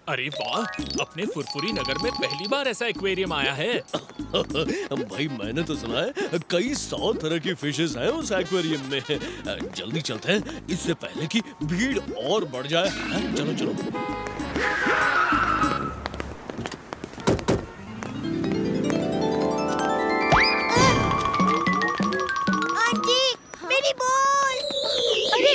अरे वाह, अपने फुरफुरी नगर में पहली बार ऐसा एक्वेरियम आया है। भाई मैंने तो सुना है कई 100 तरह की फिशेस हैं उस एक्वेरियम में। जल्दी चलते हैं इससे पहले कि भीड़ और बढ़ जाए। चलो चलो। आंटी, मेरी बॉल! अरे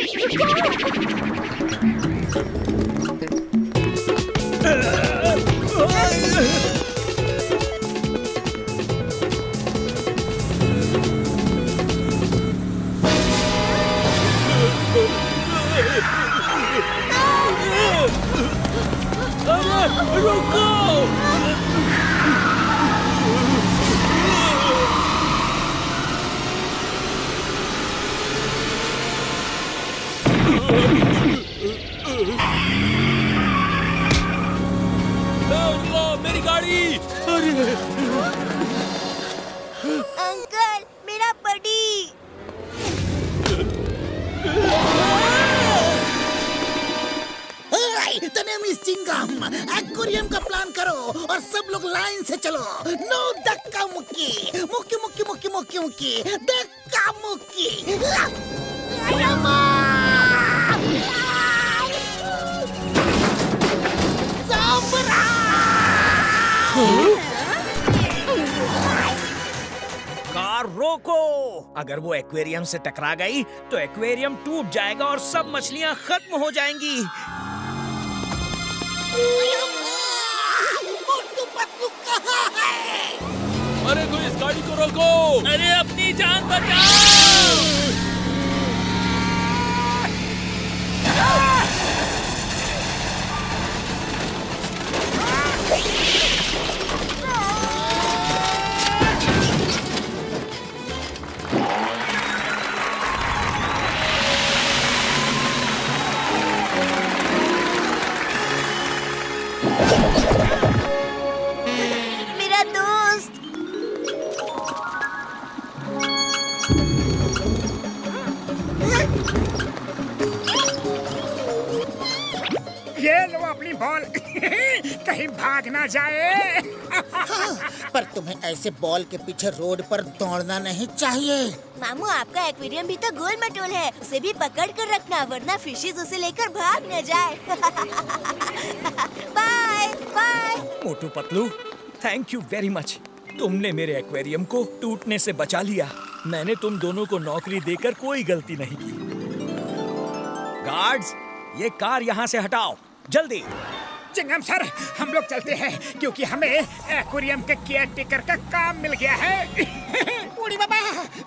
रुको! मेरी गाड़ी! अंकल, मेरा बडी! एक्वेरियम का प्लान करो और सब लोग लाइन से चलो। नो धक्का मुक्की, मुक्की मुक्की मुक्की मुक्की मुक्की, धक्का मुक्की। कार रोको। अगर वो एक्वेरियम से टकरा गई तो एक्वेरियम टूट जाएगा और सब मछलियां खत्म हो जाएंगी। मोटू पतलू कहाँ है? अरे कोई इस गाड़ी को रोको! अरे अपनी जान बचाओ! मेरा दोस्त! ये लो अपनी बॉल। कहीं भाग ना जाए। पर तुम्हें ऐसे बॉल के पीछे रोड पर दौड़ना नहीं चाहिए। मामू, आपका एक्वेरियम भी तो गोल मटोल है, उसे भी पकड़ कर रखना वरना फिशेज उसे लेकर भाग न जाए। Bye bye. Motu Patlu, thank you very much. तुमने मेरे एक्वेरियम को टूटने से बचा लिया। मैंने तुम दोनों को नौकरी देकर कोई गलती नहीं की। गार्ड्स, ये कार यहाँ से हटाओ, जल्दी। चिंगम सर, हम लोग चलते हैं क्योंकि हमें एक्वेरियम के केयरटेकर का काम मिल गया है। बूढ़ी बाबा,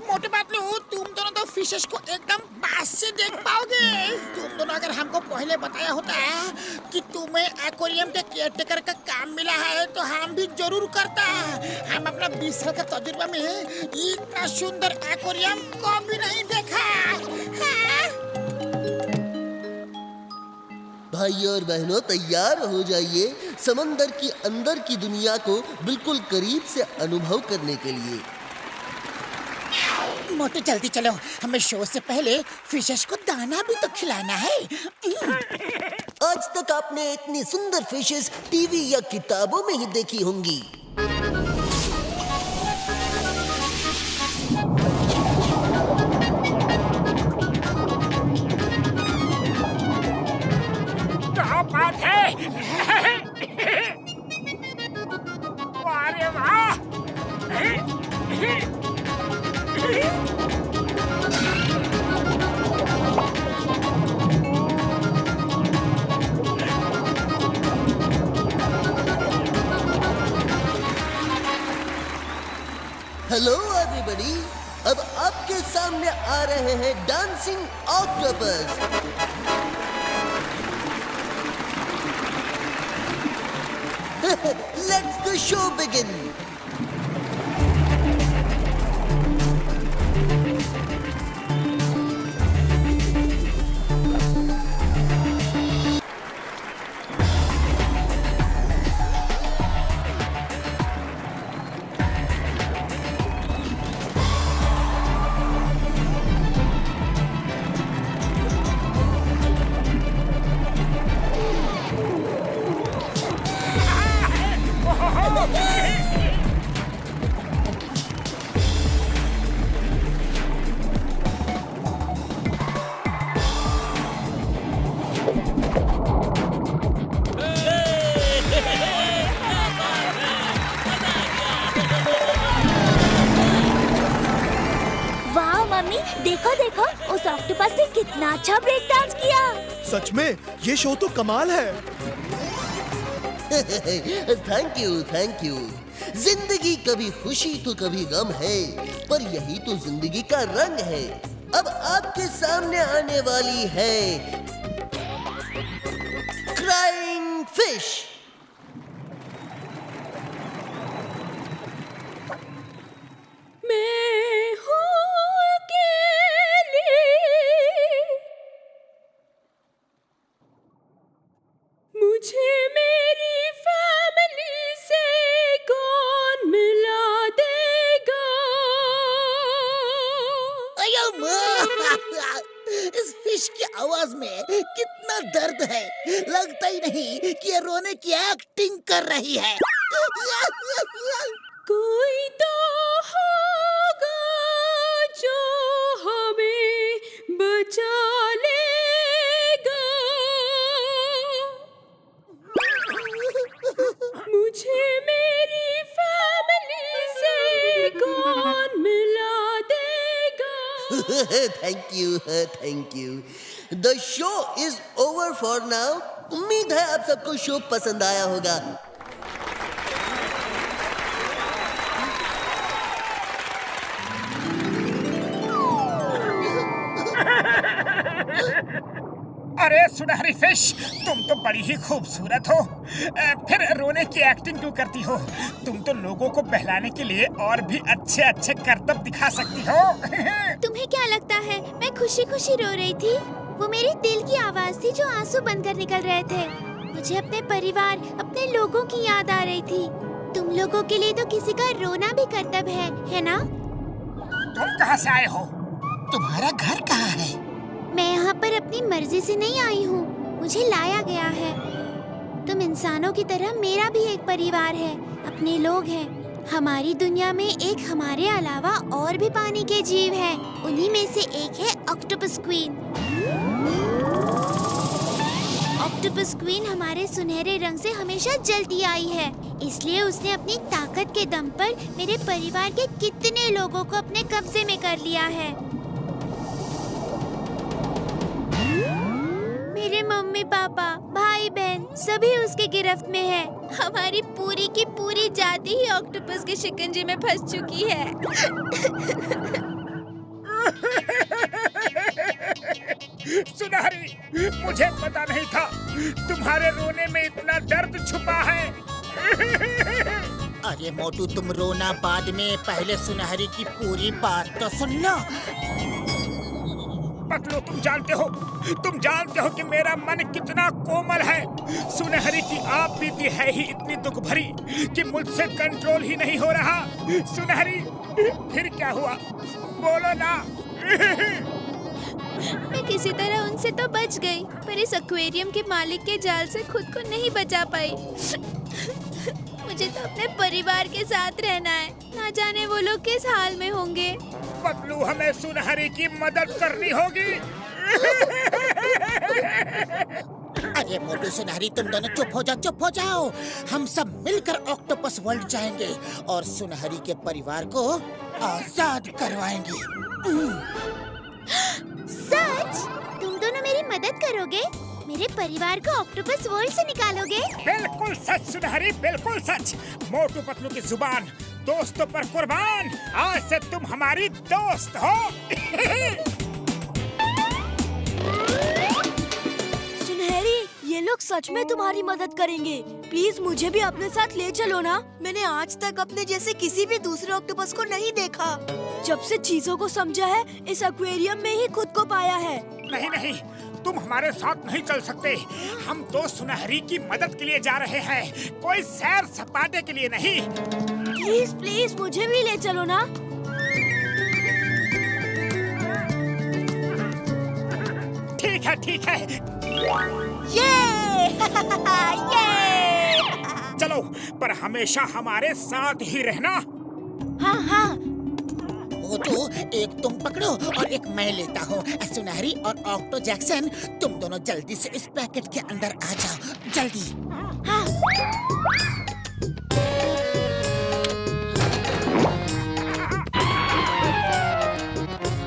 मोटे पतलू, तुम दोनों तो फिशेस को एकदम पास से देख पाओगे। तुम दोनों अगर हमको पहले बताया होता कि तुम्हें एक्वेरियम के केयरटेकर का काम मिला है तो हम भी जरूर करता। हम अपना 20 साल का तजुर्बा में इतना सुंदर एक्वेरियम कभी नहीं देखा। भाई और बहनों, तैयार हो जाइए समंदर की अंदर की दुनिया को बिल्कुल करीब से अनुभव करने के लिए। मोटू जल्दी चलो, हमें शो से पहले फिशेस को दाना भी तो खिलाना है। आज तक आपने इतनी सुंदर फिशेस टीवी या किताबों में ही देखी होंगी। क्या बात है? अरे वाह! हेलो एवरीबॉडी, अब आपके सामने आ रहे हैं dancing octopus. Let's the show begin. वाह मम्मी, देखो देखो उस ऑक्टोपस ने कितना अच्छा ब्रेक डांस किया। सच में ये शो तो कमाल है। Thank you. जिंदगी कभी खुशी तो कभी गम है, पर यही तो जिंदगी का रंग है। अब आपके सामने आने वाली है क्राइंग फिश। मैं हूँ अकेली, मुझे मेरी फैमिली से कौन मिला देगा। अयो माँ, इस फिश की आवाज में कितना दर्द है। लगता ही नहीं कि ये रोने की एक्टिंग कर रही है। कोई तो होगा जो हमें बचा लेगा, मुझे मेरी फैमिली से कौन मिला देगा। Thank you. The show is over for now. उम्मीद है आप सबको शो पसंद आया होगा। अरे सुनहरी फिश, तुम तो बड़ी ही खूबसूरत हो। फिर रोने की एक्टिंग क्यों करती हो? तुम तो लोगों को बहलाने के लिए और भी अच्छे अच्छे करतब दिखा सकती हो। तुम्हें क्या लगता है मैं खुशी खुशी रो रही थी? वो मेरे दिल की आवाज थी जो आंसू बनकर निकल रहे थे। मुझे अपने परिवार, अपने लोगों की याद आ रही थी। तुम लोगों के लिए तो किसी का रोना भी कर्तव्य है ना? तुम कहाँ से आए हो? तुम्हारा घर कहाँ है? मैं यहाँ पर अपनी मर्जी से नहीं आई हूँ, मुझे लाया गया है। तुम इंसानों की तरह मेरा भी एक परिवार है, अपने लोग हैं। हमारी दुनिया में एक हमारे अलावा और भी पानी के जीव हैं। उन्हीं में से एक है ऑक्टोपस क्वीन। ऑक्टोपस क्वीन हमारे सुनहरे रंग से हमेशा जलती आई है, इसलिए उसने अपनी ताकत के दम पर मेरे परिवार के कितने लोगों को अपने कब्जे में कर लिया है। मेरे मम्मी पापा, भाई बहन सभी उसके गिरफ्त में है। हमारी पूरी की पूरी जाति ही ऑक्टोपस के शिकंजे में फंस चुकी है। सुनहरी, मुझे पता नहीं था तुम्हारे रोने में इतना दर्द छुपा है। अरे मोटू, तुम रोना बाद में, पहले सुनहरी की पूरी बात तो सुन लो। पतलू, तुम जानते हो कि मेरा मन कितना कोमल है। सुनहरी की आप बीती है ही इतनी दुख भरी कि मुझसे कंट्रोल ही नहीं हो रहा। सुनहरी, फिर क्या हुआ? बोलो ना। मैं किसी तरह उनसे तो बच गई, पर इस एक्वेरियम के मालिक के जाल से खुद को नहीं बचा पाई। मुझे तो अपने परिवार के साथ रहना है, ना जाने वो लोग किस हाल में होंगे। पतलू, हमें सुनहरी की मदद करनी होगी। अरे मोटू, सुनहरी, तुम दोनों चुप हो जाओ। हम सब मिलकर ऑक्टोपस वर्ल्ड जाएंगे और सुनहरी के परिवार को आजाद करवाएंगे। सच? तुम दोनों मेरी मदद करोगे? मेरे परिवार को ऑक्टोपस वर्ल्ड से निकालोगे? बिल्कुल सच सुनहरी, बिल्कुल सच। मोटू पतलू की जुबान दोस्तों पर कुर्बान, आज से तुम हमारी दोस्त हो। सुनहरी, ये लोग सच में तुम्हारी मदद करेंगे। प्लीज मुझे भी अपने साथ ले चलो ना। मैंने आज तक अपने जैसे किसी भी दूसरे ऑक्टोपस को नहीं देखा। जब से चीजों को समझा है, इस एक्वेरियम में ही खुद को पाया है। नहीं नहीं, तुम हमारे साथ नहीं चल सकते। हम तो सुनहरी की मदद के लिए जा रहे हैं, कोई सैर सपाटे के लिए नहीं। प्लीज प्लीज मुझे भी ले चलो ना। ठीक है ठीक है, ये ये चलो, पर हमेशा हमारे साथ ही रहना। हाँ हाँ। वो तो एक तुम पकड़ो और एक मैं लेता हूँ। सुनहरी और ऑक्टो जैक्सन, तुम दोनों जल्दी से इस पैकेट के अंदर आ जाओ, जल्दी। हाँ।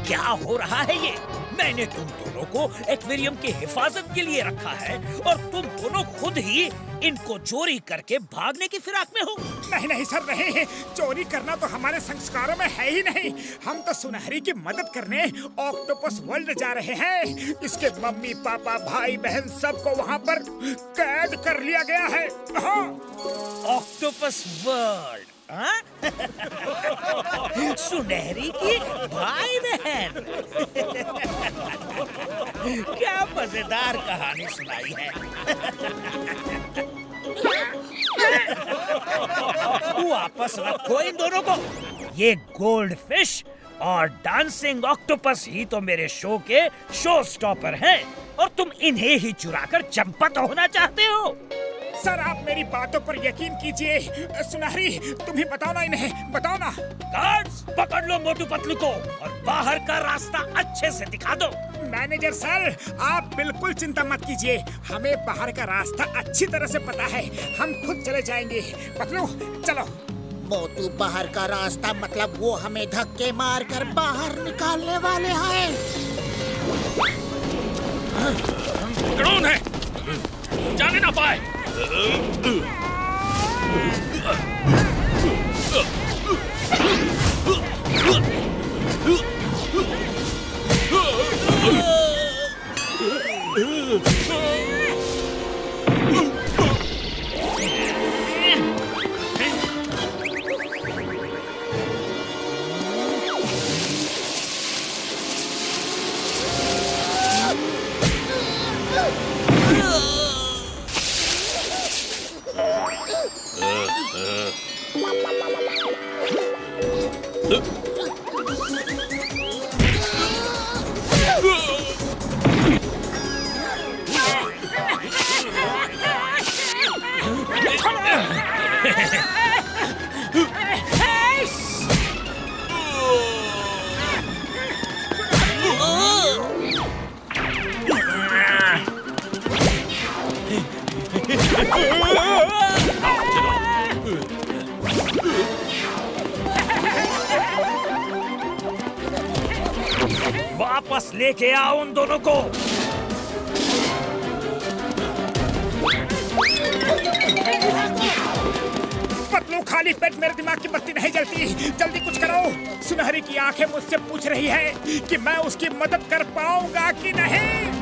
क्या हो रहा है ये? मैंने तुम दोनों को एक्वेरियम की हिफाजत के लिए रखा है और तुम दोनों खुद ही इनको चोरी करके भागने की फिराक में हो। नहीं नहीं सर, नहीं, चोरी करना तो हमारे संस्कारों में है ही नहीं। हम तो सुनहरी की मदद करने ऑक्टोपस वर्ल्ड जा रहे हैं। इसके मम्मी पापा भाई बहन सबको वहाँ पर कैद कर लिया गया है। हाँ। ऑक्टोपस वर्ल्ड, हाँ? सुनहरी की भाई बहन। क्या मजेदार कहानी सुनाई है। वापस रखो इन दोनों को। ये गोल्ड फिश और डांसिंग ऑक्टोपस ही तो मेरे शो के शो स्टॉपर हैं, और तुम इन्हें ही चुराकर चंपत होना चाहते हो। सर, आप मेरी बातों पर यकीन कीजिए। सुनहरी, तुम ही बताओ ना इन्हें, बताओ ना। गार्ड्स, पकड़ लो मोटू पतलू को और बाहर का रास्ता अच्छे से दिखा दो। मैनेजर सर, आप बिल्कुल चिंता मत कीजिए, हमें बाहर का रास्ता अच्छी तरह से पता है। हम खुद चले जाएंगे। पतलू, चलो। मोटू, बाहर का रास्ता मतलब वो हमें धक्के मार कर बाहर निकालने वाले हैं। कौन है? जाने ना पाए। वापस लेके आओ उन दोनों को। पतलू, खाली पेट मेरे दिमाग की बत्ती नहीं जलती। जल्दी कुछ करो। सुनहरी की आंखें मुझसे पूछ रही है कि मैं उसकी मदद कर पाऊंगा कि नहीं।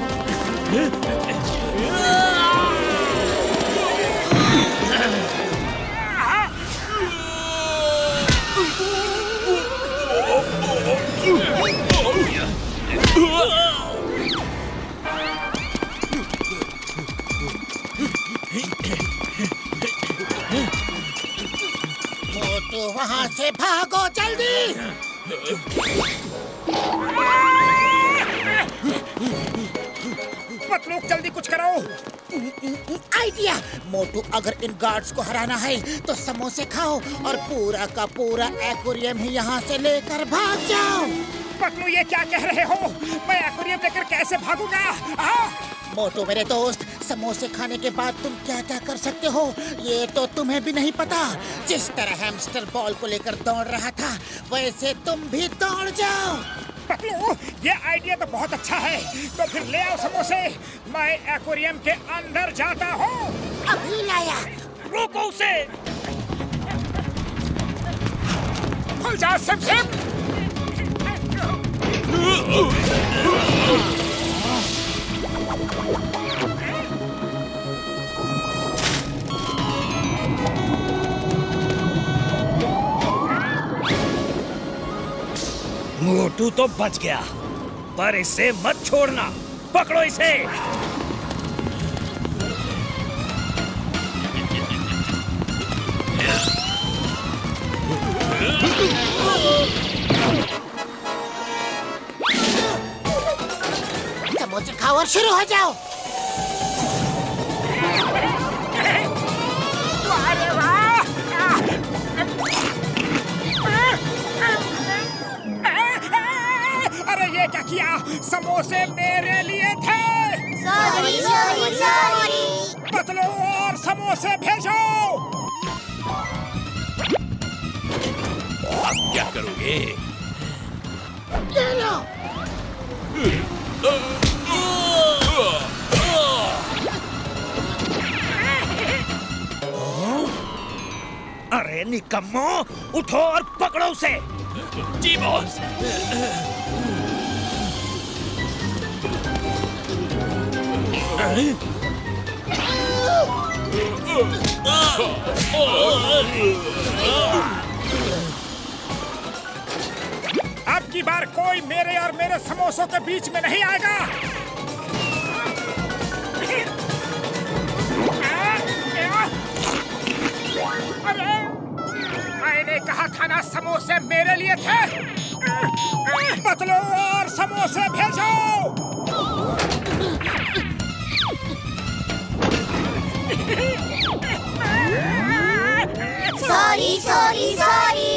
मोटू, वहाँ से भागो जल्दी। पतलू, जल्दी कुछ करो। आइडिया। मोटू, अगर इन गार्ड्स को हराना है तो समोसे खाओ और पूरा का पूरा एक्वेरियम ही यहाँ से लेकर भाग जाओ। पतलू, ये क्या कह रहे हो? मैं एक्वेरियम लेकर कैसे भागूंगा? हाँ? मोटू मेरे दोस्त, समोसे खाने के बाद तुम क्या क्या कर सकते हो ये तो तुम्हें भी नहीं पता। जिस तरह हैमस्टर बॉल को लेकर दौड़ रहा था, वैसे तुम भी दौड़ जाओ। पतलू, ये आइडिया तो बहुत अच्छा है। तो फिर ले आओ समोसे, मैं एक्वेरियम के अंदर जाता हूँ। अभी लाया। रोको उसे। खुल जा सिप सिप। मोटू तो बच गया, पर इसे मत छोड़ना। पकड़ो इसे। समोसे खाओ और शुरू हो जाओ। अरे वाह! अरे ये क्या किया? समोसे मेरे लिए थे। Sorry sorry sorry. बदलो और समोसे भेजो। अब क्या करोगे? ले लो। अरे निकम्मो, उठो और पकड़ो उसे। जी बॉस। अब की बार कोई मेरे और मेरे समोसों के बीच में नहीं आएगा। अरे मैंने कहा था ना समोसे मेरे लिए थे। बदलो और समोसे भेजो। Sorry sorry sorry.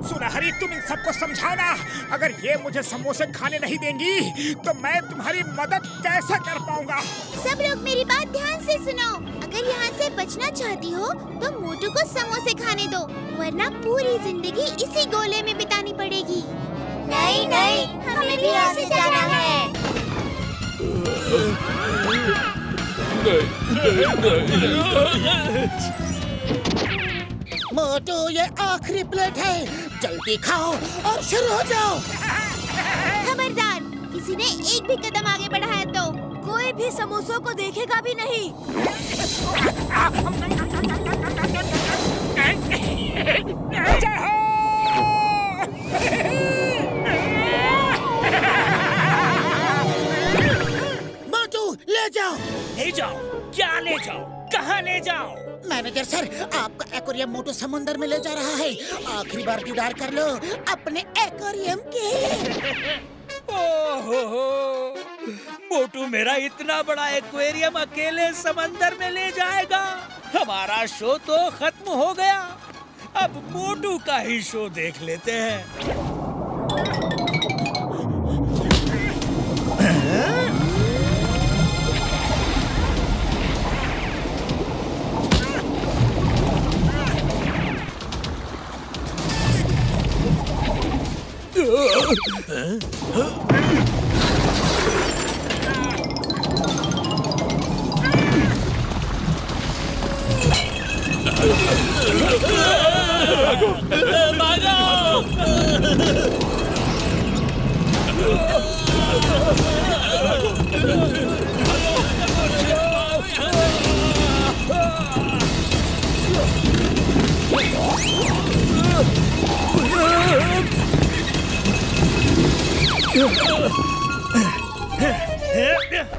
सुनहरी, तुम इन सबको समझाओ ना। अगर ये मुझे समोसे खाने नहीं देंगी तो मैं तुम्हारी मदद कैसे कर पाऊंगा? सब लोग मेरी बात ध्यान से सुनो। अगर यहाँ से बचना चाहती हो तो मोटू को समोसे खाने दो, वरना पूरी जिंदगी इसी गोले में बितानी पड़ेगी। नहीं नहीं, हमें भी यहाँ से जाना है। मोटू, ये आखिरी प्लेट है, जल्दी खाओ और शुरू हो जाओ। खबरदार, किसी ने एक भी कदम आगे बढ़ाया तो कोई भी समोसों को देखेगा भी नहीं। जय हो! मोटू, ले जाओ। ले जाओ? क्या ले जाओ? कहाँ ले जाओ? मैनेजर सर, आपका एक्वेरियम मोटू समुंदर में ले जा रहा है। आखिरी बार दीदार कर लो अपने एक्वेरियम के। ओहो, मोटू मेरा इतना बड़ा एक्वेरियम अकेले समंदर में ले जाएगा? हमारा शो तो खत्म हो गया। अब मोटू का ही शो देख लेते हैं।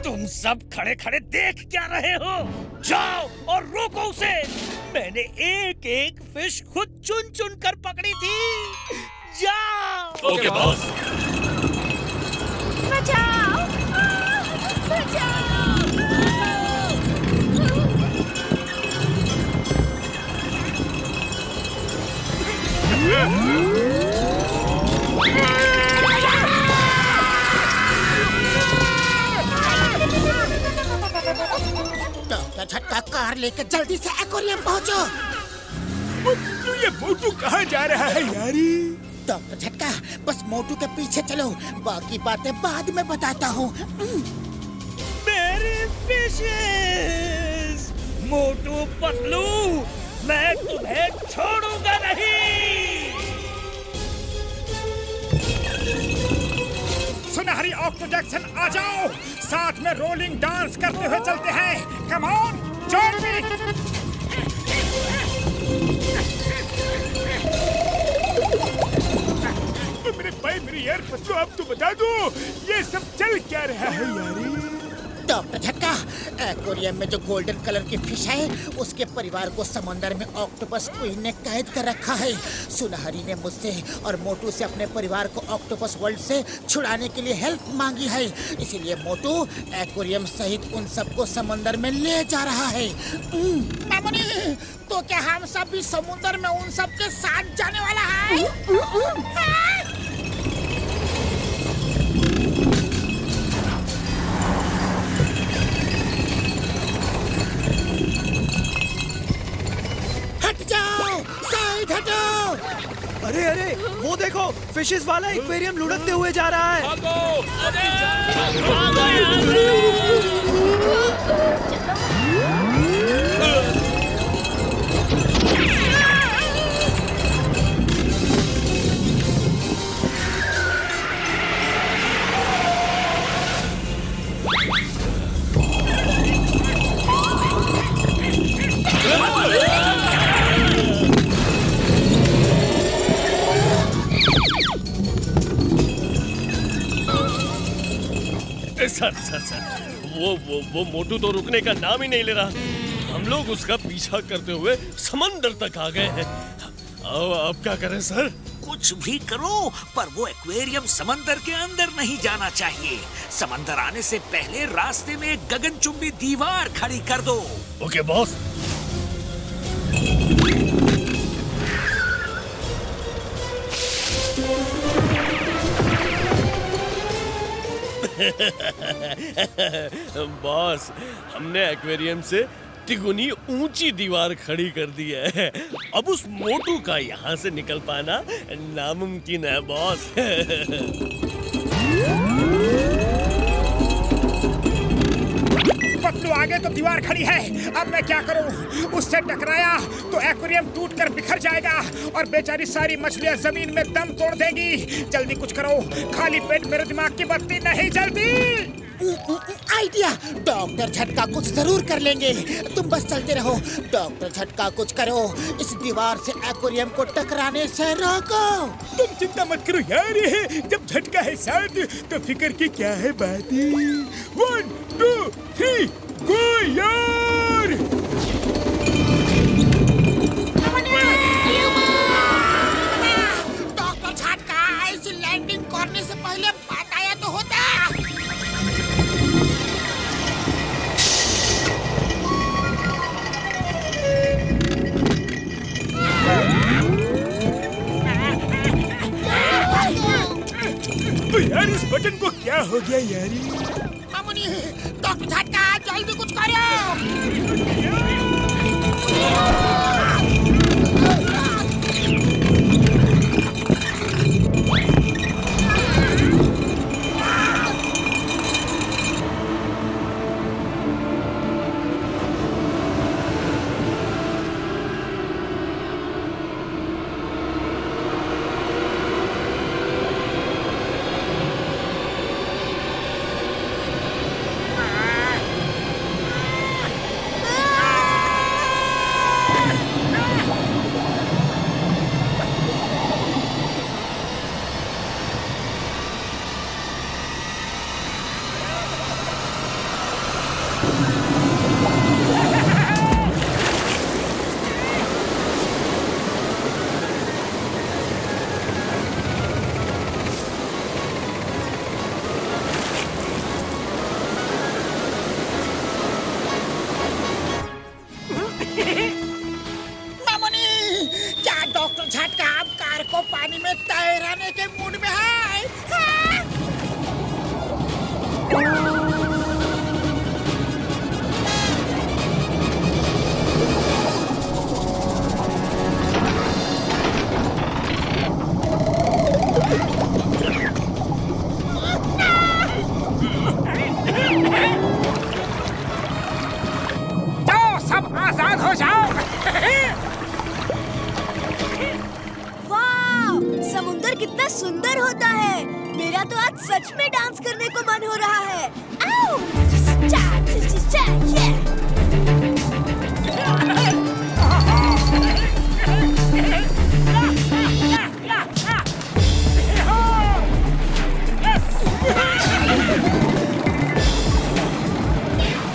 तुम सब खड़े खड़े देख क्या रहे हो? जाओ और रोको उसे। मैंने एक एक फिश खुद चुन चुन कर पकड़ी थी। जाओ। Okay boss. बचाओ, बचाओ। तो झटका कार लेकर जल्दी से एक्वेरियम पहुंचो। ये मोटू कहाँ जा रहा है यारी? डॉक्टर झटका, बस मोटू के पीछे चलो, बाकी बातें बाद में बताता हूँ। मेरी फिशेस! मोटू पतलू, मैं तुम्हें छोड़ूंगा नहीं। सुनहरी ऑक्टो जैक्सन आ जाओ, साथ में रोलिंग डांस करते हुए चलते हैं। Come on, join me. मेरे भाई, मेरी यार पतलू, अब तो बता दो ये सब चल क्या रहा है यारी? डॉक्टर झटका, एक्वेरियम में जो गोल्डन कलर की फिश है उसके परिवार को समंदर में ऑक्टोपस क्वीन ने कैद कर रखा है। सुनहरी ने मुझसे और मोटू से अपने परिवार को ऑक्टोपस वर्ल्ड से छुड़ाने के लिए हेल्प मांगी है, इसीलिए मोटू एक्वेरियम सहित उन सबको समंदर में ले जा रहा है। मामूनी, तो क्या हम सब भी समुद्र में उन सब के साथ जाने वाला है? अरे अरे, वो देखो, फिशेस वाला एक्वेरियम लुढ़कते हुए जा रहा है। सर, वो मोटू तो रुकने का नाम ही नहीं ले रहा। हम लोग उसका पीछा करते हुए समंदर तक आ गए हैं। अब क्या करें सर? कुछ भी करो, पर वो एक्वेरियम समंदर के अंदर नहीं जाना चाहिए। समंदर आने से पहले रास्ते में एक गगनचुंबी दीवार खड़ी कर दो। Okay boss. बॉस, हमने एक्वेरियम से तिगुनी ऊंची दीवार खड़ी कर दी है। अब उस मोटू का यहाँ से निकल पाना नामुमकिन है बॉस। पतलू, आगे तो दीवार खड़ी है, अब मैं क्या करूं? उससे टकराया तो एक्वेरियम टूटकर बिखर जाएगा और बेचारी सारी मछलियां जमीन में दम तोड़ देंगी। जल्दी कुछ करो, खाली पेट मेरे दिमाग की बत्ती नहीं जलती। आइडिया, डॉक्टर झटका कुछ जरूर कर लेंगे, तुम बस चलते रहो। डॉक्टर झटका कुछ करो, इस दीवार से एक्वेरियम को टकराने से रोको। तुम चिंता मत करो यार, जब झटका है साथ तो फिक्र की क्या है बात। 1 2 3 गो यार। डॉक्टर झटका, ऐसी लैंडिंग करने से पहले बताया तो होता। यार इस बटन को क्या हो गया यारी? मामूनी, डॉक्टर झटका जल्दी कुछ करो। पानी में तैराने के मूड में है। हाँ? पर कितना सुंदर होता है। मेरा तो आज सच में डांस करने को मन हो रहा है। आओ!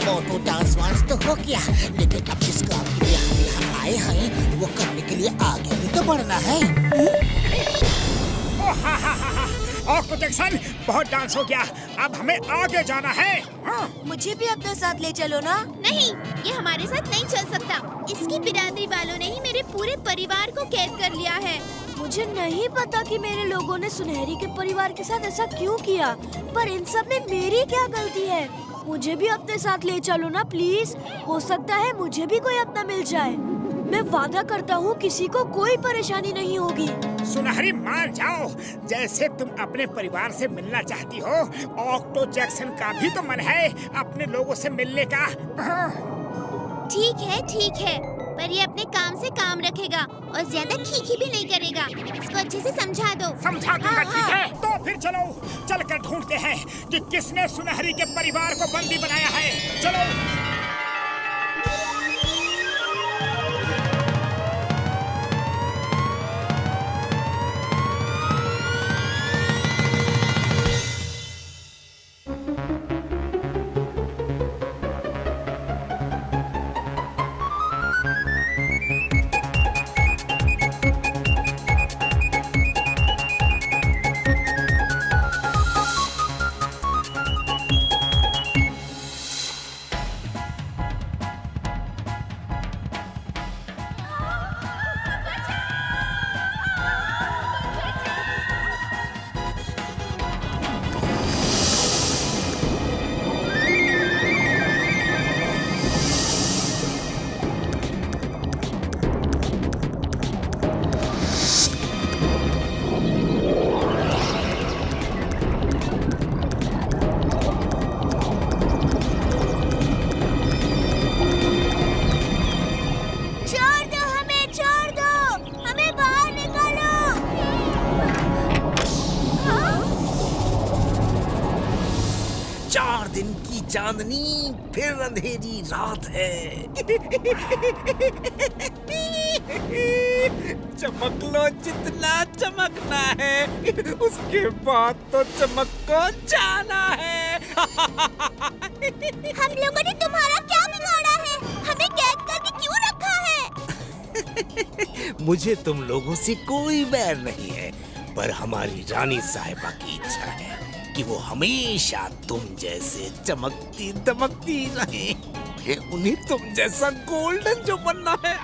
मोटू डांस वांस तो हो गया, लेकिन अब जिस काम के लिए हम यहाँ आए हैं वो करने के लिए आगे भी तो बढ़ना है। ऑक्टो जैक्सन, बहुत डांस हो गया, अब हमें आगे जाना है। मुझे भी अपने साथ ले चलो ना। नहीं, ये हमारे साथ नहीं चल सकता। इसकी बिरादरी वालों ने ही मेरे पूरे परिवार को कैद कर लिया है। मुझे नहीं पता कि मेरे लोगों ने सुनहरी के परिवार के साथ ऐसा क्यों किया, पर इन सब में मेरी क्या गलती है? मुझे भी अपने साथ ले चलो ना प्लीज। हो सकता है मुझे भी कोई अपना मिल जाए। मैं वादा करता हूँ किसी को कोई परेशानी नहीं होगी। सुनहरी मान जाओ, जैसे तुम अपने परिवार से मिलना चाहती हो, ऑक्टो जैक्सन का भी तो मन है अपने लोगों से मिलने का। ठीक है, पर ये अपने काम से काम रखेगा और ज्यादा खीखी भी नहीं करेगा। इसको अच्छे से समझा दो। समझा दूंगा, ठीक है। तो फिर चलो, चलकर ढूंढते हैं कि किसने सुनहरी के परिवार को बंदी बनाया है। चलो। चांदनी फिर अंधेरी रात है। चमक लो जितना चमकना है, उसके बाद तो चमक को जाना है। हम लोगों ने तुम्हारा क्या बिगाड़ा है? हमें कैद करके क्यों रखा है? मुझे तुम लोगों से कोई बैर नहीं है, पर हमारी रानी साहिबा की इच्छा है कि वो हमेशा तुम जैसे चमकती दमकती रहे। उन्हें तुम जैसा गोल्डन जो बनना है।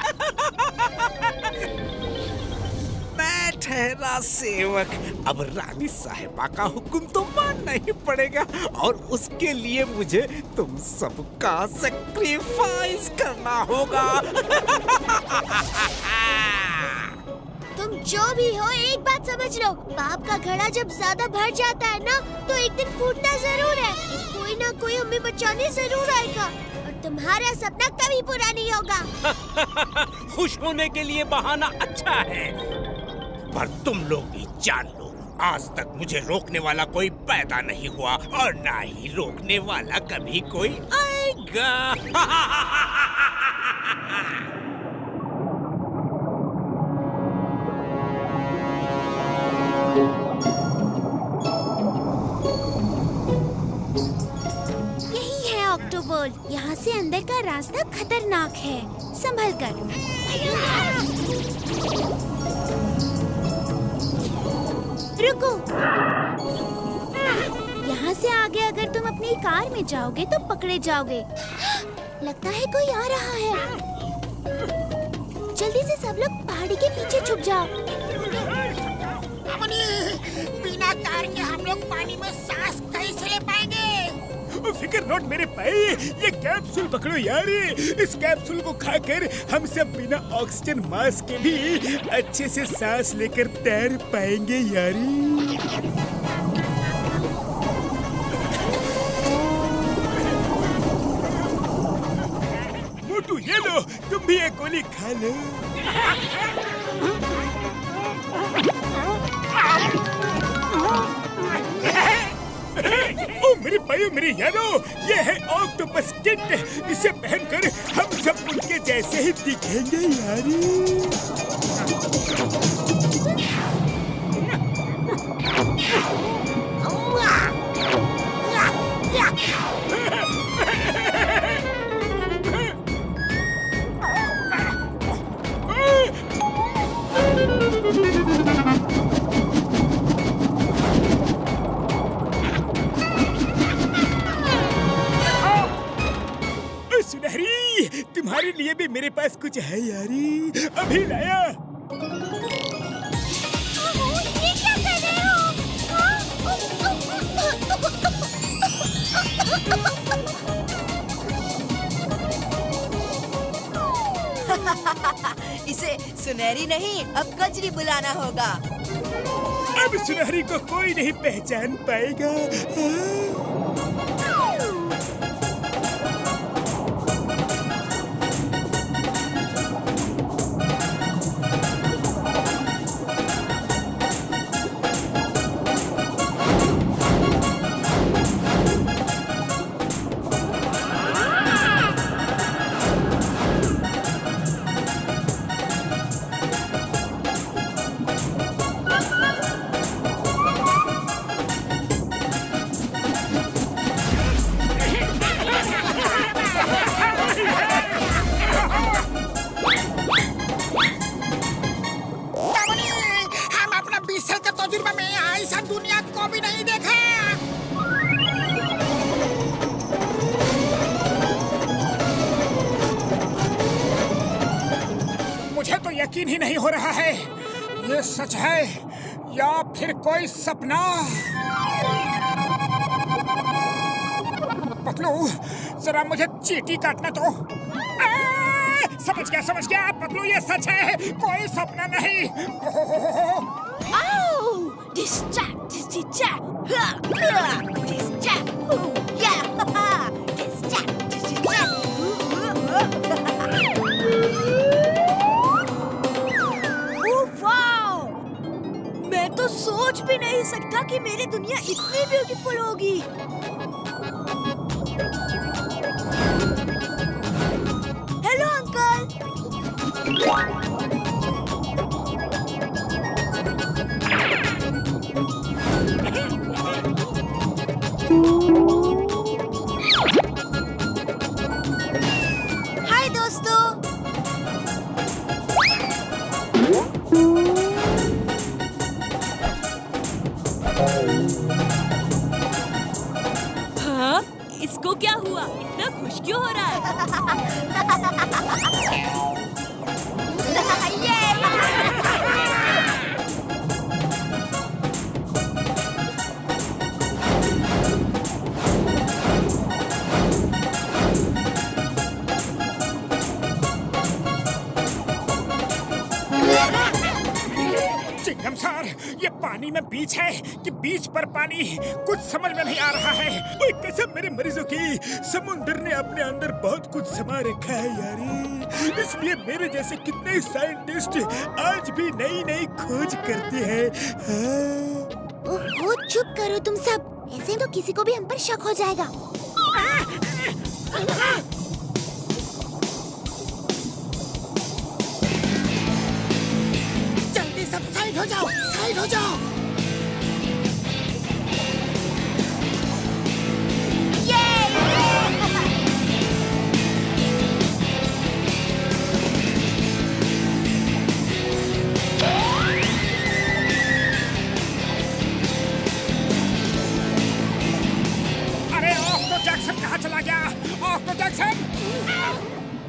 मैं ठहरा सेवक, अब रानी साहिबा का हुक्म तो मानना ही पड़ेगा, और उसके लिए मुझे तुम सबका सैक्रिफाइस करना होगा। तुम जो भी हो, एक बात समझ लो, पाप का घड़ा जब ज्यादा भर जाता है ना, तो एक दिन फूटना जरूर है। कोई ना कोई हमें बचाने जरूर आएगा, और तुम्हारा सपना कभी पूरा नहीं होगा। खुश होने के लिए बहाना अच्छा है, पर तुम लोग भी जान लो, आज तक मुझे रोकने वाला कोई पैदा नहीं हुआ, और ना ही रोकने वाला कभी कोई आएगा। यहाँ से अंदर का रास्ता खतरनाक है, संभल कर। रुको, यहाँ से आगे अगर तुम अपनी कार में जाओगे तो पकड़े जाओगे। लगता है कोई आ रहा है। जल्दी से सब लोग पहाड़ी के पीछे छुप जाओ। बिना कार के हम लोग पानी में सांस कैसे ले पाएंगे? फिक्र नॉट मेरे भाई, ये कैप्सूल पकड़ो यार। इस कैप्सूल को खाकर हम सब बिना ऑक्सीजन मास्क के भी अच्छे से सांस लेकर तैर पाएंगे यार। मोटू ये लो, तुम भी एक गोली खा लो। यारो, ये है ऑक्टोपस किट। इसे पहनकर हम सब उनके जैसे ही दिखेंगे यारी। सुनहरी, तुम्हारे लिए भी मेरे पास कुछ है यारी, अभी लाया। ये क्या कर रहे इसे सुनहरी नहीं, अब कजरी बुलाना होगा। अब सुनहरी को कोई नहीं पहचान पाएगा। हम अपना 20 साल का तजुर्बा में ऐसा दुनिया को भी नहीं देखा। मुझे तो यकीन ही नहीं हो रहा है, ये सच है या फिर कोई सपना। पतलू, जरा मुझे चींटी काटना तो। समझ गया पतलू, ये सच है, कोई सपना नहीं। मैं तो सोच भी नहीं सकता कि मेरी दुनिया इतनी ब्यूटीफुल होगी। Hello uncle. हाय दोस्तों। हाँ? इसको क्या हुआ? इतना खुश क्यों हो रहा है? चिंगम सर, ये पानी में बीच है कि बीच पर पानी, कुछ समझ में नहीं आ रहा है। ओए कसम मेरे मरीजों की, समुद्र ने अपने अंदर बहुत कुछ समा रखा है यारी। इसलिए मेरे जैसे कितने साइंटिस्ट आज भी नई नई खोज करते हैं। ओहो, चुप करो तुम सब, ऐसे तो किसी को भी हम पर शक हो जाएगा। जल्दी सब साइड हो जाओ, साइड हो जाओ। अरे ऑक्टो जैक्सन कहाँ चला गया? Octo Jackson!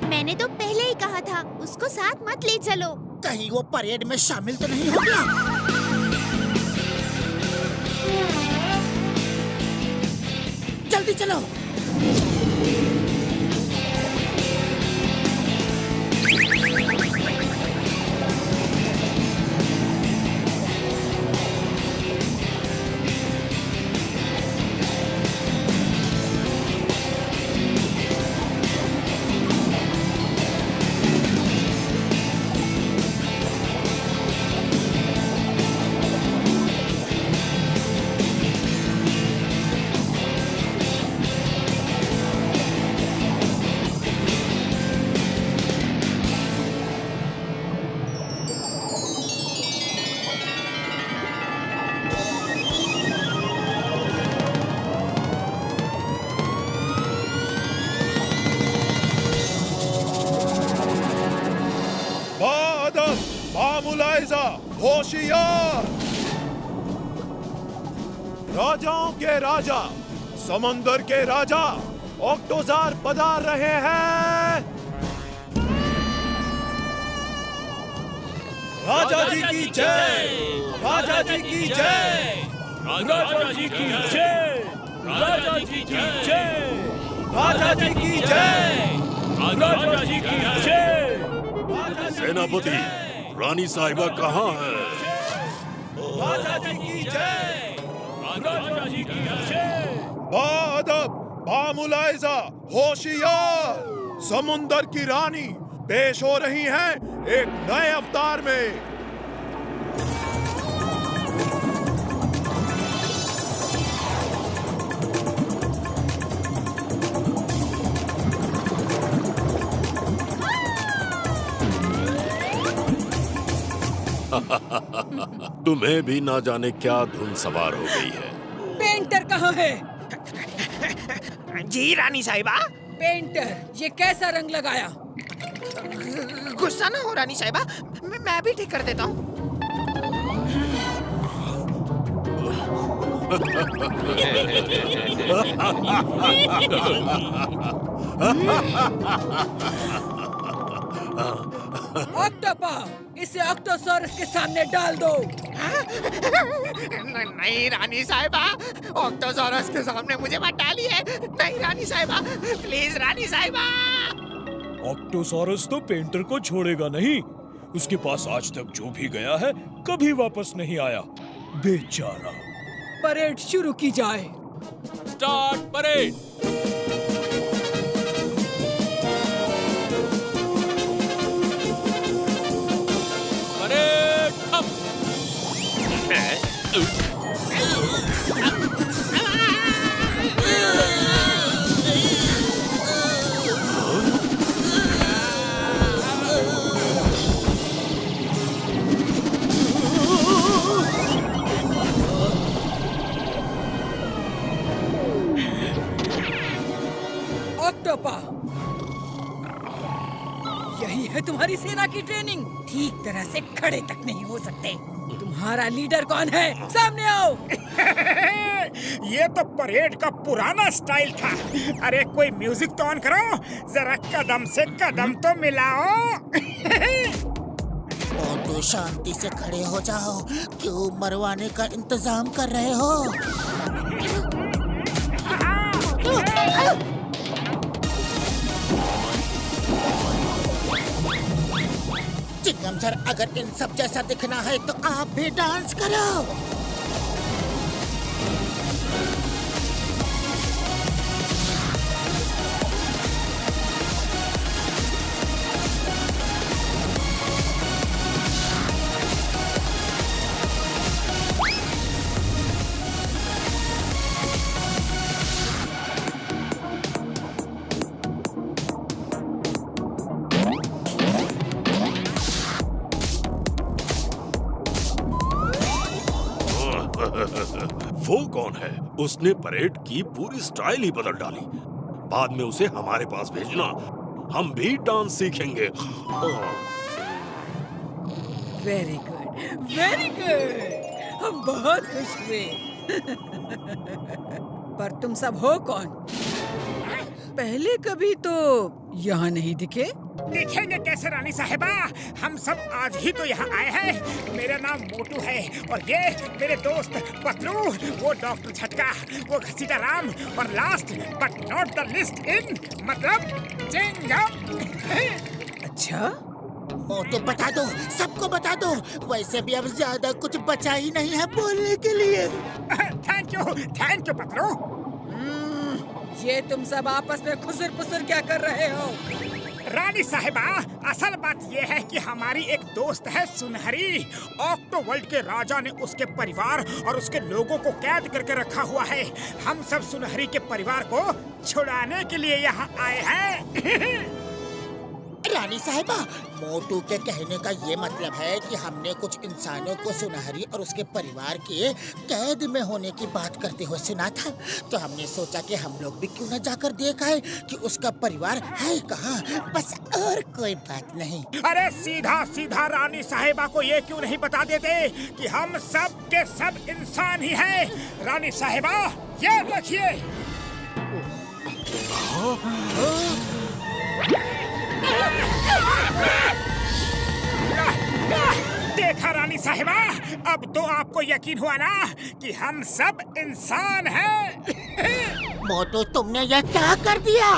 मैंने तो पहले ही कहा था, उसको साथ मत ले चलो। कहीं वो परेड में शामिल तो नहीं हो गया? जल्दी चलो। होशियार! राजाओं के राजा, समंदर के राजा ऑक्टोजार पधार रहे हैं। राजा जी की जय! राजा जी की जय! राजा जी की जय! राजा जी की जय! राजा जी की जय! राजा जी की जय! सेनापति, रानी साहिबा कहाँ है? राजा जी की जय! राजा जी की जय! बाअदब, बामुलाइजा, होशियार! समुंदर की रानी पेश हो रही हैं एक नए अवतार में। तुम्हें भी ना जाने क्या धुन सवार हो गई है। पेंटर कहाँ है? जी रानी साहिबा। पेंटर, ये कैसा रंग लगाया? गुस्सा ना हो रानी साहिबा, मैं भी ठीक कर देता हूँ। ऑक्टोपा, इसे ऑक्टोसॉरस के सामने डाल दो। नहीं रानी साहिबा, ऑक्टोसॉरस के सामने मुझे मत डालिए। नहीं रानी साहिबा, प्लीज रानी साहिबा। ऑक्टोसॉरस तो पेंटर को छोड़ेगा नहीं। उसके पास आज तक जो भी गया है कभी वापस नहीं आया, बेचारा। परेड शुरू की जाए। Start parade. परेड थम। ऑक्टोपा, यही है तुम्हारी सेना की ट्रेनिंग। ठीक तरह से खड़े तक नहीं हो सकते। तुम्हारा लीडर कौन है? सामने आओ। ये तो परेड का पुराना स्टाइल था। अरे कोई म्यूजिक तो ऑन करो, जरा कदम से कदम तो मिलाओ। तो शांति से खड़े हो जाओ, क्यों मरवाने का इंतजाम कर रहे हो? चिंगम सर, अगर इन सब जैसा दिखना है तो आप भी डांस करो। वो कौन है? उसने परेड की पूरी स्टाइल ही बदल डाली। बाद में उसे हमारे पास भेजना, हम भी डांस सीखेंगे। Very good, very good. हम बहुत खुश हुए। पर तुम सब हो कौन? पहले कभी तो यहाँ नहीं दिखे। दिखेंगे कैसे रानी साहिबा? हम सब आज ही तो यहाँ आए हैं। मेरा नाम मोटू है और ये मेरे दोस्त पतलू, वो डॉक्टर झटका, वो घसीटा राम और last but not the least इन मतलब चिंगम। अच्छा, मोटू बता दो, सबको बता दो। वैसे भी अब ज्यादा कुछ बचा ही नहीं है बोलने के लिए। Thank you Patlu. ये तुम सब आपस में खुसर पुसर क्या कर रहे हो? रानी साहिबा, असल बात ये है कि हमारी एक दोस्त है सुनहरी। ऑक्टो वर्ल्ड के राजा ने उसके परिवार और उसके लोगों को कैद करके रखा हुआ है। हम सब सुनहरी के परिवार को छुड़ाने के लिए यहाँ आए हैं। रानी साहिबा, मोटू के कहने का ये मतलब है कि हमने कुछ इंसानों को सुनहरी और उसके परिवार के कैद में होने की बात करते हुए सुना था, तो हमने सोचा कि हम लोग भी क्यों न जाकर देख आए कि उसका परिवार है कहाँ। बस और कोई बात नहीं। अरे सीधा सीधा रानी साहिबा को ये क्यों नहीं बता देते कि हम सब के सब इंसान ही हैं। रानी साहिबा, ये देखिए। देखा रानी साहिबा, अब तो आपको यकीन हुआ ना कि हम सब इंसान हैं। मोटू, तुमने यह क्या कर दिया?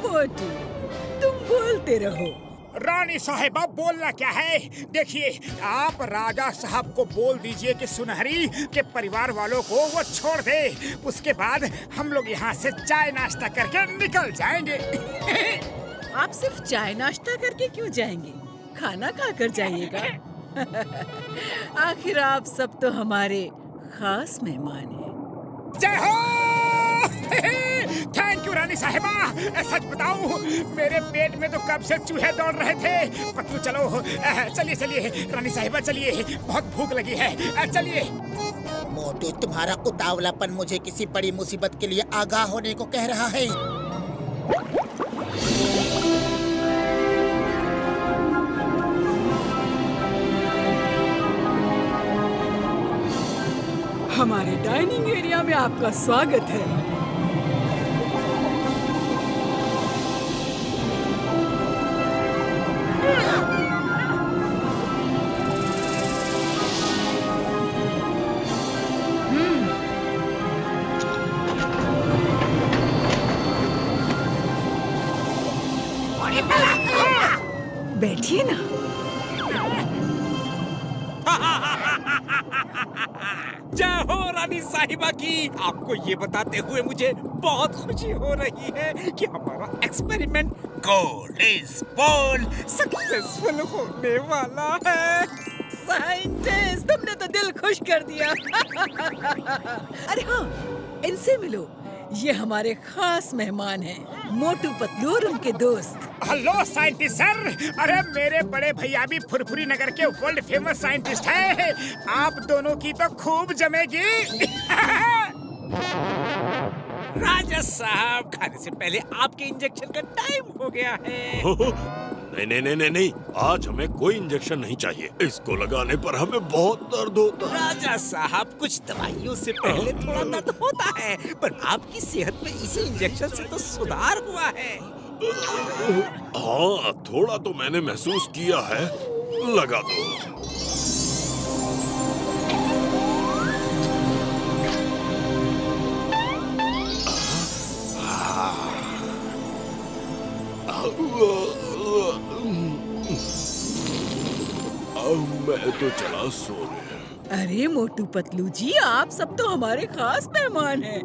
मोटू, तुम बोलते रहो। रानी साहिबा, बोलना क्या है? देखिए, आप राजा साहब को बोल दीजिए कि सुनहरी के परिवार वालों को वो छोड़ दे। उसके बाद हम लोग यहाँ से चाय नाश्ता करके निकल जाएंगे। आप सिर्फ चाय नाश्ता करके क्यों जाएंगे? खाना खाकर जाइएगा। आखिर आप सब तो हमारे खास मेहमान हैं। जय हो! थैंक यू रानी साहिबा। सच बताऊं, मेरे पेट में तो कब से चूहे दौड़ रहे थे। पतलू चलो, चलिए चलिए रानी साहिबा, चलिए, बहुत भूख लगी है, चलिए। मोटू, तुम्हारा उतावलापन मुझे किसी बड़ी मुसीबत के लिए आगाह होने को कह रहा है। हमारे डाइनिंग एरिया में आपका स्वागत है। बैठिए ना। जय हो रानी साहिबा की। आपको ये बताते हुए मुझे बहुत खुशी हो रही है कि हमारा experiment gold is bold successful होने वाला है। साइंटिस्ट, तुमने तो दिल खुश कर दिया। अरे हाँ, इनसे मिलो। ये हमारे खास मेहमान हैं, मोटू पतलू और उनके दोस्त। Hello scientist sir. अरे मेरे बड़े भैया भी फुरफुरी नगर के वर्ल्ड फेमस साइंटिस्ट हैं। आप दोनों की तो खूब जमेगी। राजा साहब, खाने से पहले आपके इंजेक्शन का टाइम हो गया है। नहीं, आज हमें कोई इंजेक्शन नहीं चाहिए। इसको लगाने पर हमें बहुत दर्द होता है। राजा साहब, कुछ दवाइयों से पहले थोड़ा दर्द होता है, पर आपकी सेहत में इसी इंजेक्शन से तो सुधार हुआ है। हाँ, थोड़ा तो मैंने महसूस किया है। लगा दो। मैं तो चला सोने। अरे मोटू पतलू जी, आप सब तो हमारे खास मेहमान हैं।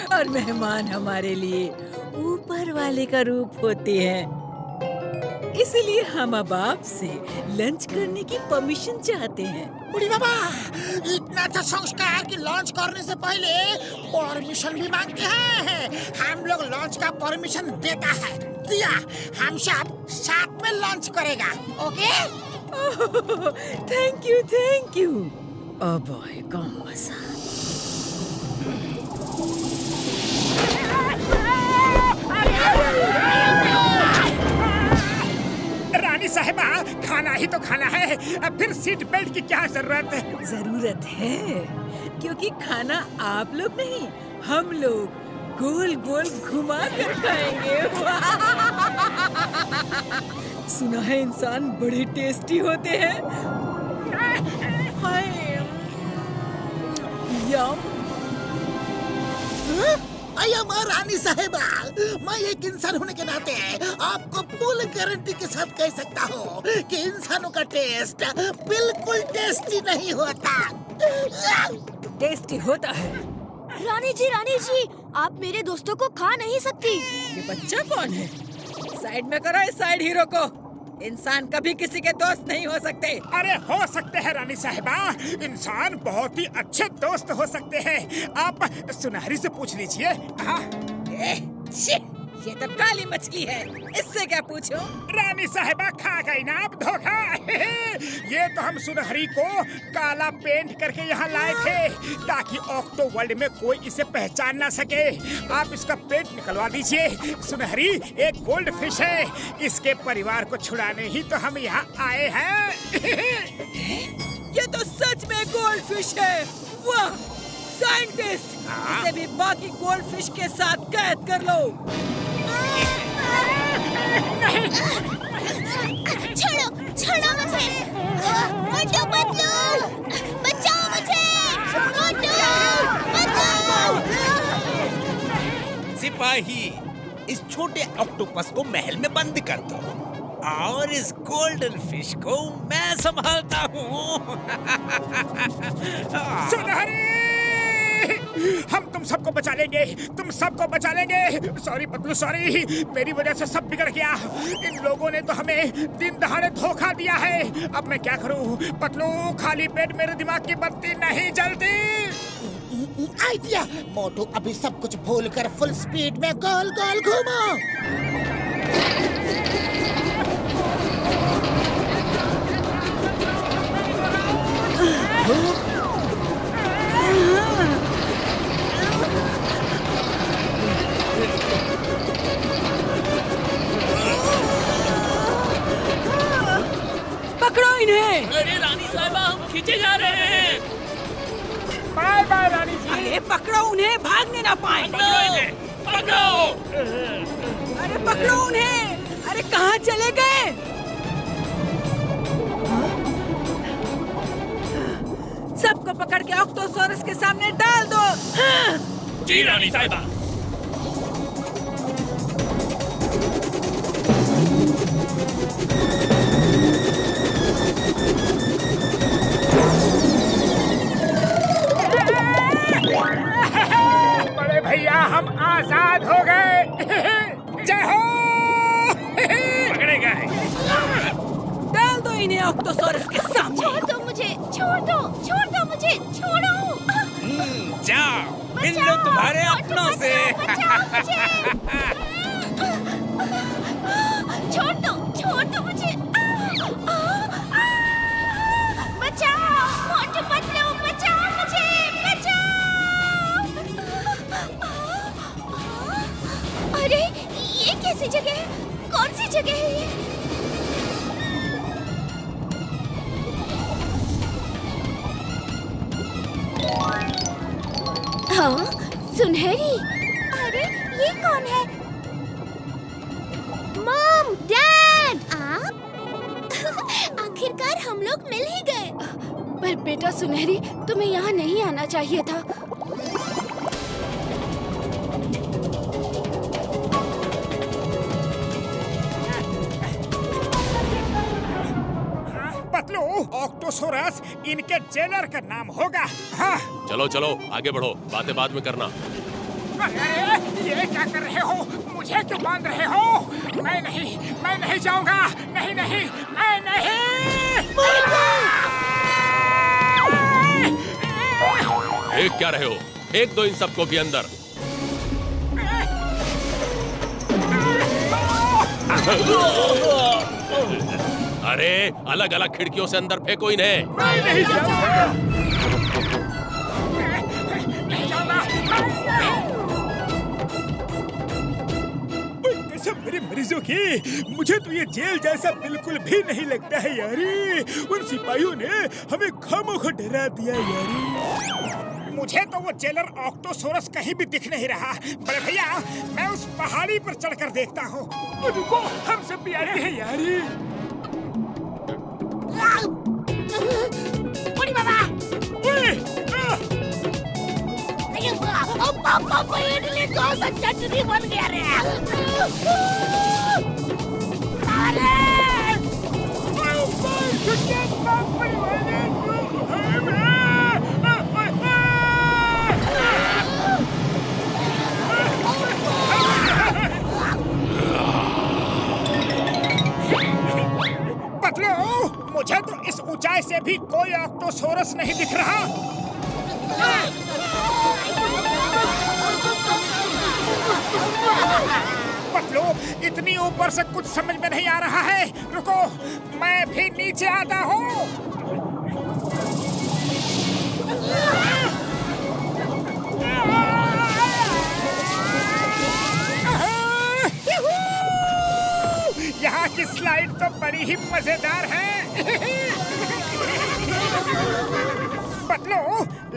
और मेहमान हमारे लिए ऊपर वाले का रूप होते हैं। इसलिए हम अब आपसे लंच करने की परमिशन चाहते हैं। बुढ़ी बाबा, इतना अच्छा संस्कार कि लॉन्च करने से पहले परमिशन भी मांगते हैं। हम लोग लॉन्च का परमिशन देता है, दिया। हम सब साथ में लॉन्च करेगा। ओके? Thank you. अब आएगा मजा। रानी साहिबा, खाना ही तो खाना है, अब फिर सीट बेल्ट की क्या जरूरत है? जरूरत है, क्योंकि खाना आप लोग नहीं, हम लोग गोल गोल घुमा कर खाएंगे। सुना है इंसान बड़े टेस्टी होते हैं। हाय, यम। रानी साहिबा, मैं एक इंसान होने के नाते आपको फुल गारंटी के साथ कह सकता हूँ कि इंसानों का टेस्ट बिल्कुल टेस्टी नहीं होता। टेस्टी होता है। रानी जी, आप मेरे दोस्तों को खा नहीं सकती। ये बच्चा कौन है? साइड में करो इस साइड हीरो को। इंसान कभी किसी के दोस्त नहीं हो सकते। अरे हो सकते हैं रानी साहिबा, इंसान बहुत ही अच्छे दोस्त हो सकते हैं। आप सुनहरी से पूछ लीजिए। ये तो काली मछली है, इससे क्या पूछूं? रानी साहिबा खा गई ना अब धोखा। ये तो हम सुनहरी को काला पेंट करके यहाँ लाए थे ताकि ऑक्टो वर्ल्ड में कोई इसे पहचान ना सके। आप इसका पेंट निकलवा दीजिए। सुनहरी एक गोल्ड फिश है, इसके परिवार को छुड़ाने ही तो हम यहाँ आए हैं। ये तो सच में गोल्ड फिश है। वाह साइंटिस्ट, इसे भी बाकी गोल्ड फिश के साथ कैद कर लो। छोड़ो छोड़ो मुझे, मोटू पतलू बचाओ मुझे, मोटू पतलू। सिपाही, इस छोटे ऑक्टोपस को महल में बंद कर दो और इस गोल्डन फिश को मैं संभालता हूँ। सुनहरी, हम तुम सबको बचा लेंगे, तुम सबको बचा लेंगे। सॉरी पतलू सॉरी, मेरी वजह से सब बिगड़ गया। इन लोगों ने तो हमें दिन दहाड़े धोखा दिया है। अब मैं क्या करूं? पतलू, खाली पेट मेरे दिमाग की बत्ती नहीं जलती। आइडिया, मोटू अभी सब कुछ भूलकर फुल स्पीड में गोल गोल घूमो। पकड़ो इन्हें। अरे रानी साहिबा, हम खींचे जा रहे हैं। बाय बाय रानी जी। अरे पकड़ो उन्हें, भागने ना पाए। पकड़ो। अरे पकड़ो उन्हें। अरे कहाँ चले गए? सबको पकड़ के ऑक्टोसॉरस के सामने डाल दो। हाँ। जी रानी साहिबा। बड़े भैया, हम आजाद हो गए। जय हो। पकड़े गए। डाल दो इन्हें ऑक्टोसॉरस के सामने। छोड़ दो मुझे, छोड़ दो मुझे, छोड़ो। जाओ, मिल लो तुम्हारे अपनों से। छोड़ दो मुझे। बचाओ, मोटू पतलू बचाओ मुझे, बचाओ। अरे ये कैसी जगह है? कौन सी जगह है ये? हाँ, सुनहरी। अरे ये कौन है? मॉम, डैड, आप? आखिरकार हम लोग मिल ही गए। पर बेटा सुनहरी, तुम्हें यहाँ नहीं आना चाहिए था। पतलू, ऑक्टोसॉरस इनके जेलर का नाम होगा। हाँ। चलो चलो आगे बढ़ो, बातें बाद में करना। अरे ये क्या कर रहे हो? मुझे क्यों बांध रहे हो? मैं नहीं जाऊंगा। नहीं, मैं नहीं। देख क्या रहे हो? फेंक दो इन सबको भी अंदर। अरे अलग अलग खिड़कियों से अंदर फेंको इन्हें। मैं नहीं जाऊंगा। नहीं जाऊंगा। कसम मेरे मरीजों की, मुझे तो ये जेल जैसा बिल्कुल भी नहीं लगता है यारी। उन सिपाहियों ने हमें खामोखा डरा दिया यारी। मुझे तो वो जेलर ऑक्टोसॉरस कहीं भी दिख नहीं रहा। बड़े भैया, मैं उस पहाड़ी पर चढ़कर देखता हूँ। रुको, हम सब भी आए हैं यारी। बड़ी बाबा, पापा इडली डोसा चटनी बन गया रे। अरे पतलू, मुझे तो इस ऊंचाई से भी कोई ऑक्टोसॉरस नहीं दिख रहा। पतलू, इतनी ऊपर से कुछ समझ में नहीं आ रहा है। रुको, मैं भी नीचे आता हूँ। यहाँ की स्लाइड तो बड़ी ही मजेदार है। पतलू,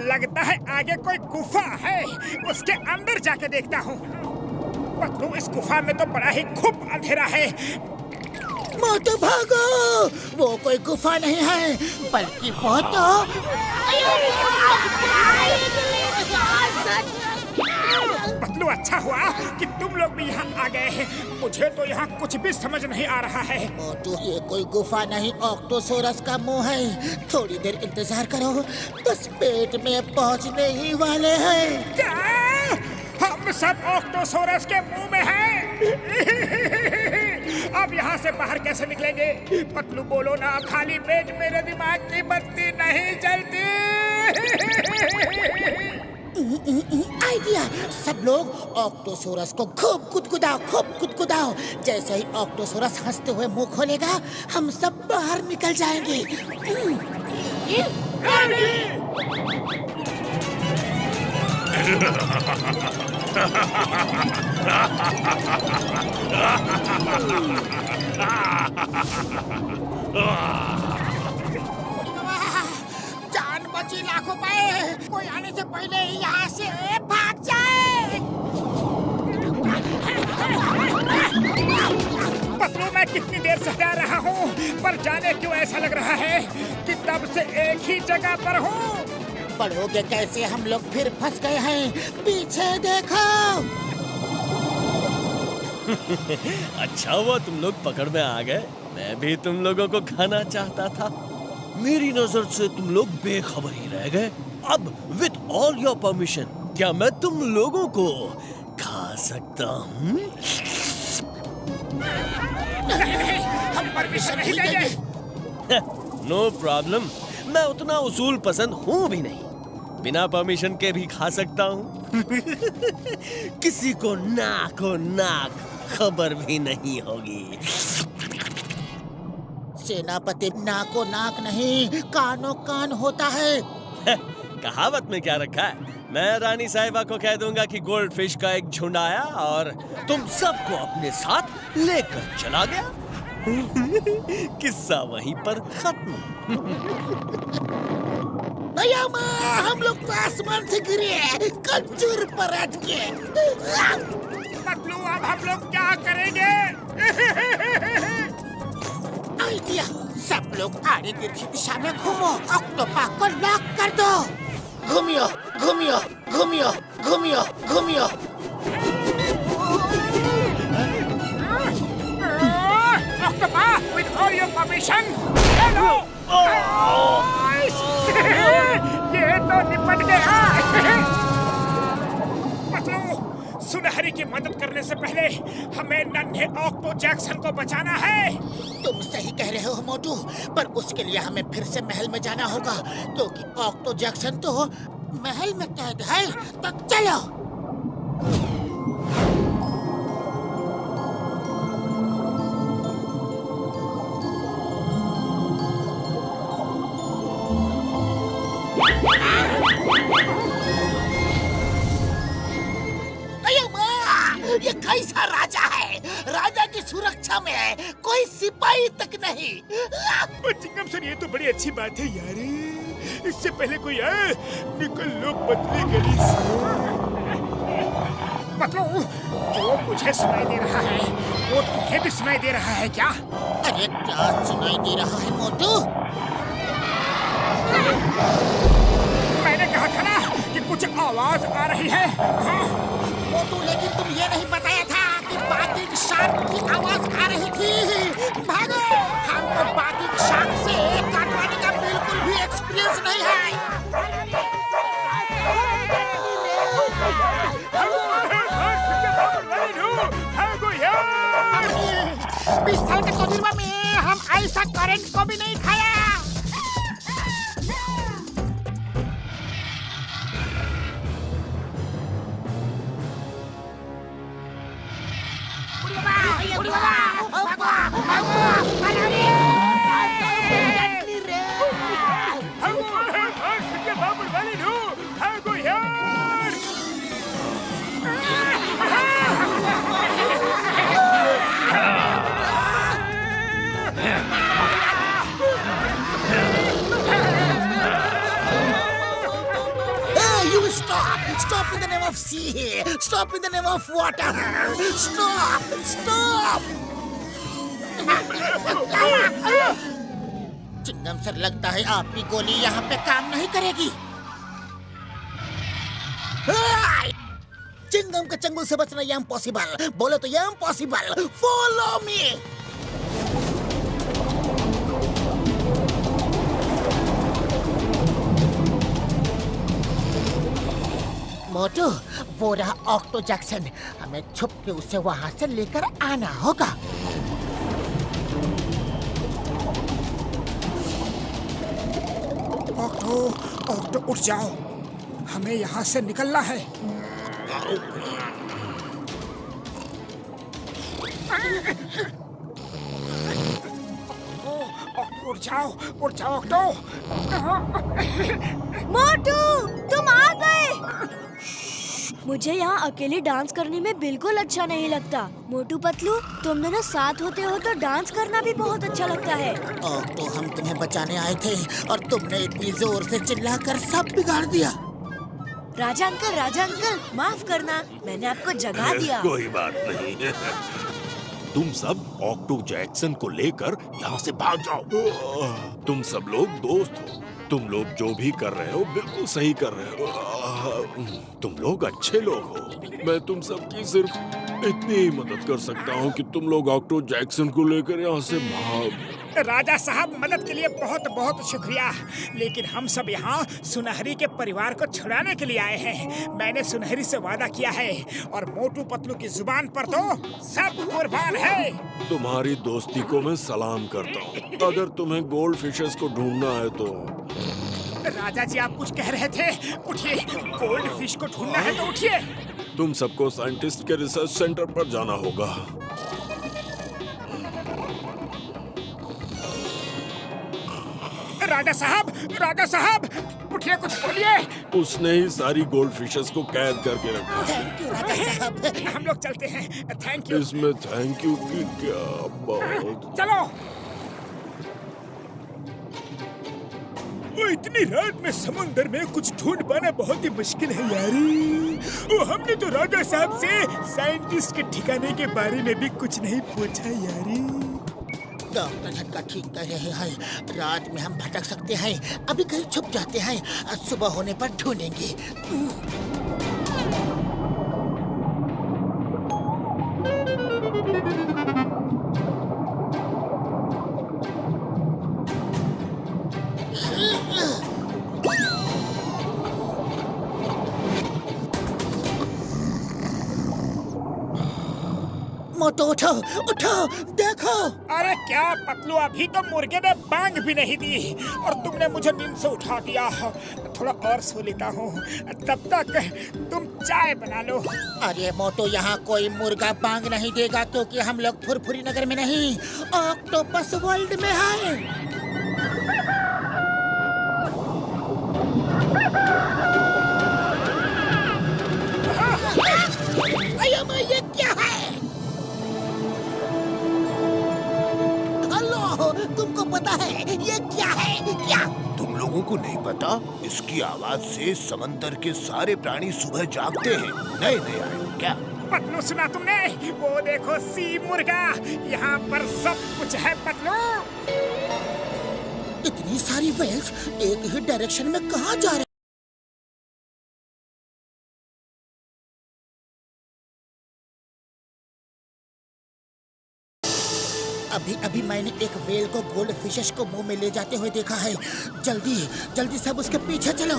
लगता है आगे कोई गुफा है, उसके अंदर जाके देखता हूँ। पतलू, इस गुफा में तो बड़ा ही खूब अंधेरा है। मोटू भागो, वो कोई गुफा नहीं है बल्कि वो तो पतलू, अच्छा हुआ कि तुम लोग भी यहाँ आ गए हैं। मुझे तो यहाँ कुछ भी समझ नहीं आ रहा है। मोटू, ये कोई गुफा नहीं, ऑक्टोसोरस का मुंह है। थोड़ी देर इंतजार करो, बस पेट में पहुँचने ही वाले हैं। क्या? हम सब ऑक्टोसोरस के मुंह में हैं। अब यहाँ से बाहर कैसे निकलेंगे? पतलू बोलो ना, खाली पेट मेरे दिमाग की बत्ती नहीं जलती। आइडिया, सब लोग ऑक्टोसोरस को खूब गुदगुदाओ। जैसे ही ऑक्टोसोरस हंसते हुए मुंह खोलेगा, हम सब बाहर निकल जाएंगे। जान बची लाखों पाए, कोई आने से पहले ही यहाँ से भाग जाए। पतलू, मैं कितनी देर से हटा रहा हूँ, पर जाने क्यों ऐसा लग रहा है कि तब से एक ही जगह पर हूँ। पढ़ोगे कैसे, हम लोग फिर फंस गए हैं। पीछे देखो। अच्छा हुआ तुम लोग पकड़ में आ गए। मैं भी तुम लोगों को खाना चाहता था। मेरी नजर से तुम लोग बेखबर ही रह गए। अब विथ ऑल योर परमिशन, क्या मैं तुम लोगों को खा सकता हूँ? हम परमिशन नहीं देंगे। नो प्रॉब्लम, मैं उतना उसूल पसंद हूँ भी नहीं। बिना परमिशन के भी खा सकता हूँ। किसी को नाको नाक खबर भी नहीं होगी। सेनापति, नाको नाक नहीं, कानो कान होता है। कहावत में क्या रखा है? मैं रानी साहिबा को कह दूंगा कि गोल्ड फिश का एक झुंड आया और तुम सबको अपने साथ लेकर चला गया। किस्सा वहीं पर खत्म। भैया माँ, हम लोग तो आसमान से गिरे, कंजूर पर अटके। पतलू, अब हम लोग क्या करेंगे? आइडिया, सब लोग आड़ी तिरछी दिशा में घूमो, ऑक्टोपा को लॉक कर दो। घूमियो घूमियो घूमियो घूमियो घूमियो। ऑक्टोपा, with all your permission, hello. ये तो निपट गया। पतलू, सुनहरी की मदद करने से पहले हमें नन्हे ऑक्टो जैक्सन को बचाना है। तुम सही कह रहे हो मोटू, पर उसके लिए हमें फिर से महल में जाना होगा, क्योंकि ऑक्टो जैक्सन तो महल में कैद है। तो चलो। ये कैसा राजा है? राजा की सुरक्षा में है, कोई सिपाही तक नहीं। चिंगम सर, ये तो बड़ी अच्छी बात है यार। इससे पहले कोई आए, निकल लो पतली गली से। पतलू, जो मुझे सुनाई दे रहा है वो तुम्हें भी सुनाई दे रहा है क्या? अरे क्या सुनाई दे रहा है मोटू? मैंने कहा था ना कि कुछ आवाज आ रही है। हाँ? मोटू, लेकिन तुम ये नहीं बताया था कि बाकी शार्क की आवाज आ रही थी। भागो, हमको बाकी शार्क से काटवाने का बिल्कुल भी एक्सपीरियंस नहीं है। बीस साल के तजुर्बे में हम ऐसा करंट को भी नहीं खाया। You stop! Stop in the name of sea! Stop in the name of water! Stop! Stop! Chewing gum sir, लगता है आपकी गोली यहाँ पे काम नहीं करेगी। चिंगम के चंगुल से बचना ये इम्पॉसिबल। बोले तो ये इम्पॉसिबल। Follow me. मोटू, वो रहा ऑक्टो जैक्सन। हमें छुप के उसे वहाँ से लेकर आना होगा। ऑक्टो, ऑक्टो उठ जाओ, हमें यहाँ से निकलना है। उठ जाओ ऑक्टो। मोटू, तुम आ गए। मुझे यहाँ अकेले डांस करने में बिल्कुल अच्छा नहीं लगता। मोटू पतलू, तुम दोनों साथ होते हो तो डांस करना भी बहुत अच्छा लगता है। तो हम तुम्हें बचाने आए थे और तुमने इतनी जोर से चिल्लाकर सब बिगाड़ दिया। राजा अंकल, माफ करना, मैंने आपको जगा दिया। कोई बात नहीं। तुम सब ऑक्टो जैक्सन को लेकर यहाँ से भाग जाओ। तुम सब लोग दोस्त हो। तुम लोग जो भी कर रहे हो बिल्कुल सही कर रहे हो। तुम लोग अच्छे लोग हो। मैं तुम सबकी सिर्फ इतनी ही मदद कर सकता हूँ कि तुम लोग ऑक्टो जैक्सन को लेकर यहाँ से भाग। राजा साहब, मदद के लिए बहुत बहुत शुक्रिया, लेकिन हम सब यहाँ सुनहरी के परिवार को छुड़ाने के लिए आए हैं। मैंने सुनहरी से वादा किया है और मोटू पतलू की जुबान पर तो सब कुर्बान है। तुम्हारी दोस्ती को मैं सलाम करता हूँ। अगर तुम्हें गोल्ड फिशेस को ढूंढना है तो। राजा जी, आप कुछ कह रहे थे? उठिए, गोल्ड फिश को ढूंढना है तो उठिए। तुम सबको साइंटिस्ट के रिसर्च सेंटर पर जाना होगा। राजा साहब, उठिए, कुछ बोलिए। उसने ही सारी गोल्ड फिशेस को कैद करके रखा। थैंक यू राजा साहब। हम लोग चलते हैं। Thank you. इसमें थैंक यू की क्या बात। चलो। वो इतनी रात में समुंदर में कुछ ढूंढ पाना बहुत ही मुश्किल है यारी। वो हमने तो राजा साहब से साइंटिस्ट के ठिकाने के बारे में भी कुछ नहीं पूछा यारी। डॉक्टर झटका ठीक कह रहे हैं। रात में हम भटक सकते हैं। अभी कहीं छुप जाते हैं, सुबह होने पर ढूंढेंगे। मोटू, उठो, देखो। अरे क्या पतलू, अभी तो मुर्गे ने बांग भी नहीं दी और तुमने मुझे नींद से उठा दिया। थोड़ा और सो लेता हूँ, तब तक तुम चाय बना लो। अरे मोटू, यहाँ कोई मुर्गा बांग नहीं देगा क्योंकि हम लोग फुरफुरी नगर में नहीं, ऑक्टोपस वर्ल्ड में हैं। ये क्या है? तुमको पता है ये क्या है? क्या तुम लोगों को नहीं पता? इसकी आवाज से समंदर के सारे प्राणी सुबह जागते हैं। नए नए आए हो क्या? पतलू, सुना तुमने? वो देखो सी मुर्गा, यहाँ पर सब कुछ है पतलू। इतनी सारी वेल्स एक ही डायरेक्शन में कहाँ जा रहे? अभी मैंने एक वेल को गोल्ड फिशेस को मुंह में ले जाते हुए देखा है। जल्दी सब उसके पीछे चलो।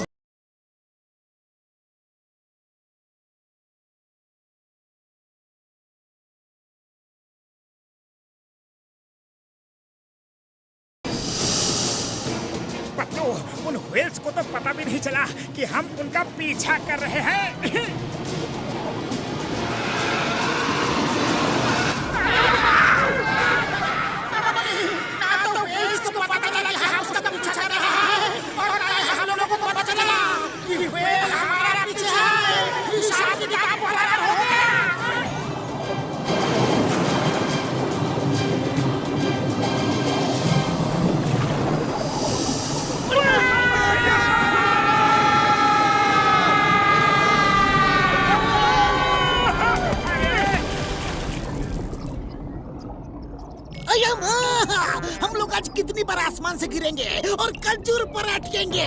पतलू, उन व्हेल्स को तो पता भी नहीं चला कि हम उनका पीछा कर रहे हैं। गिरेंगे और खजूर पर अटकेंगे।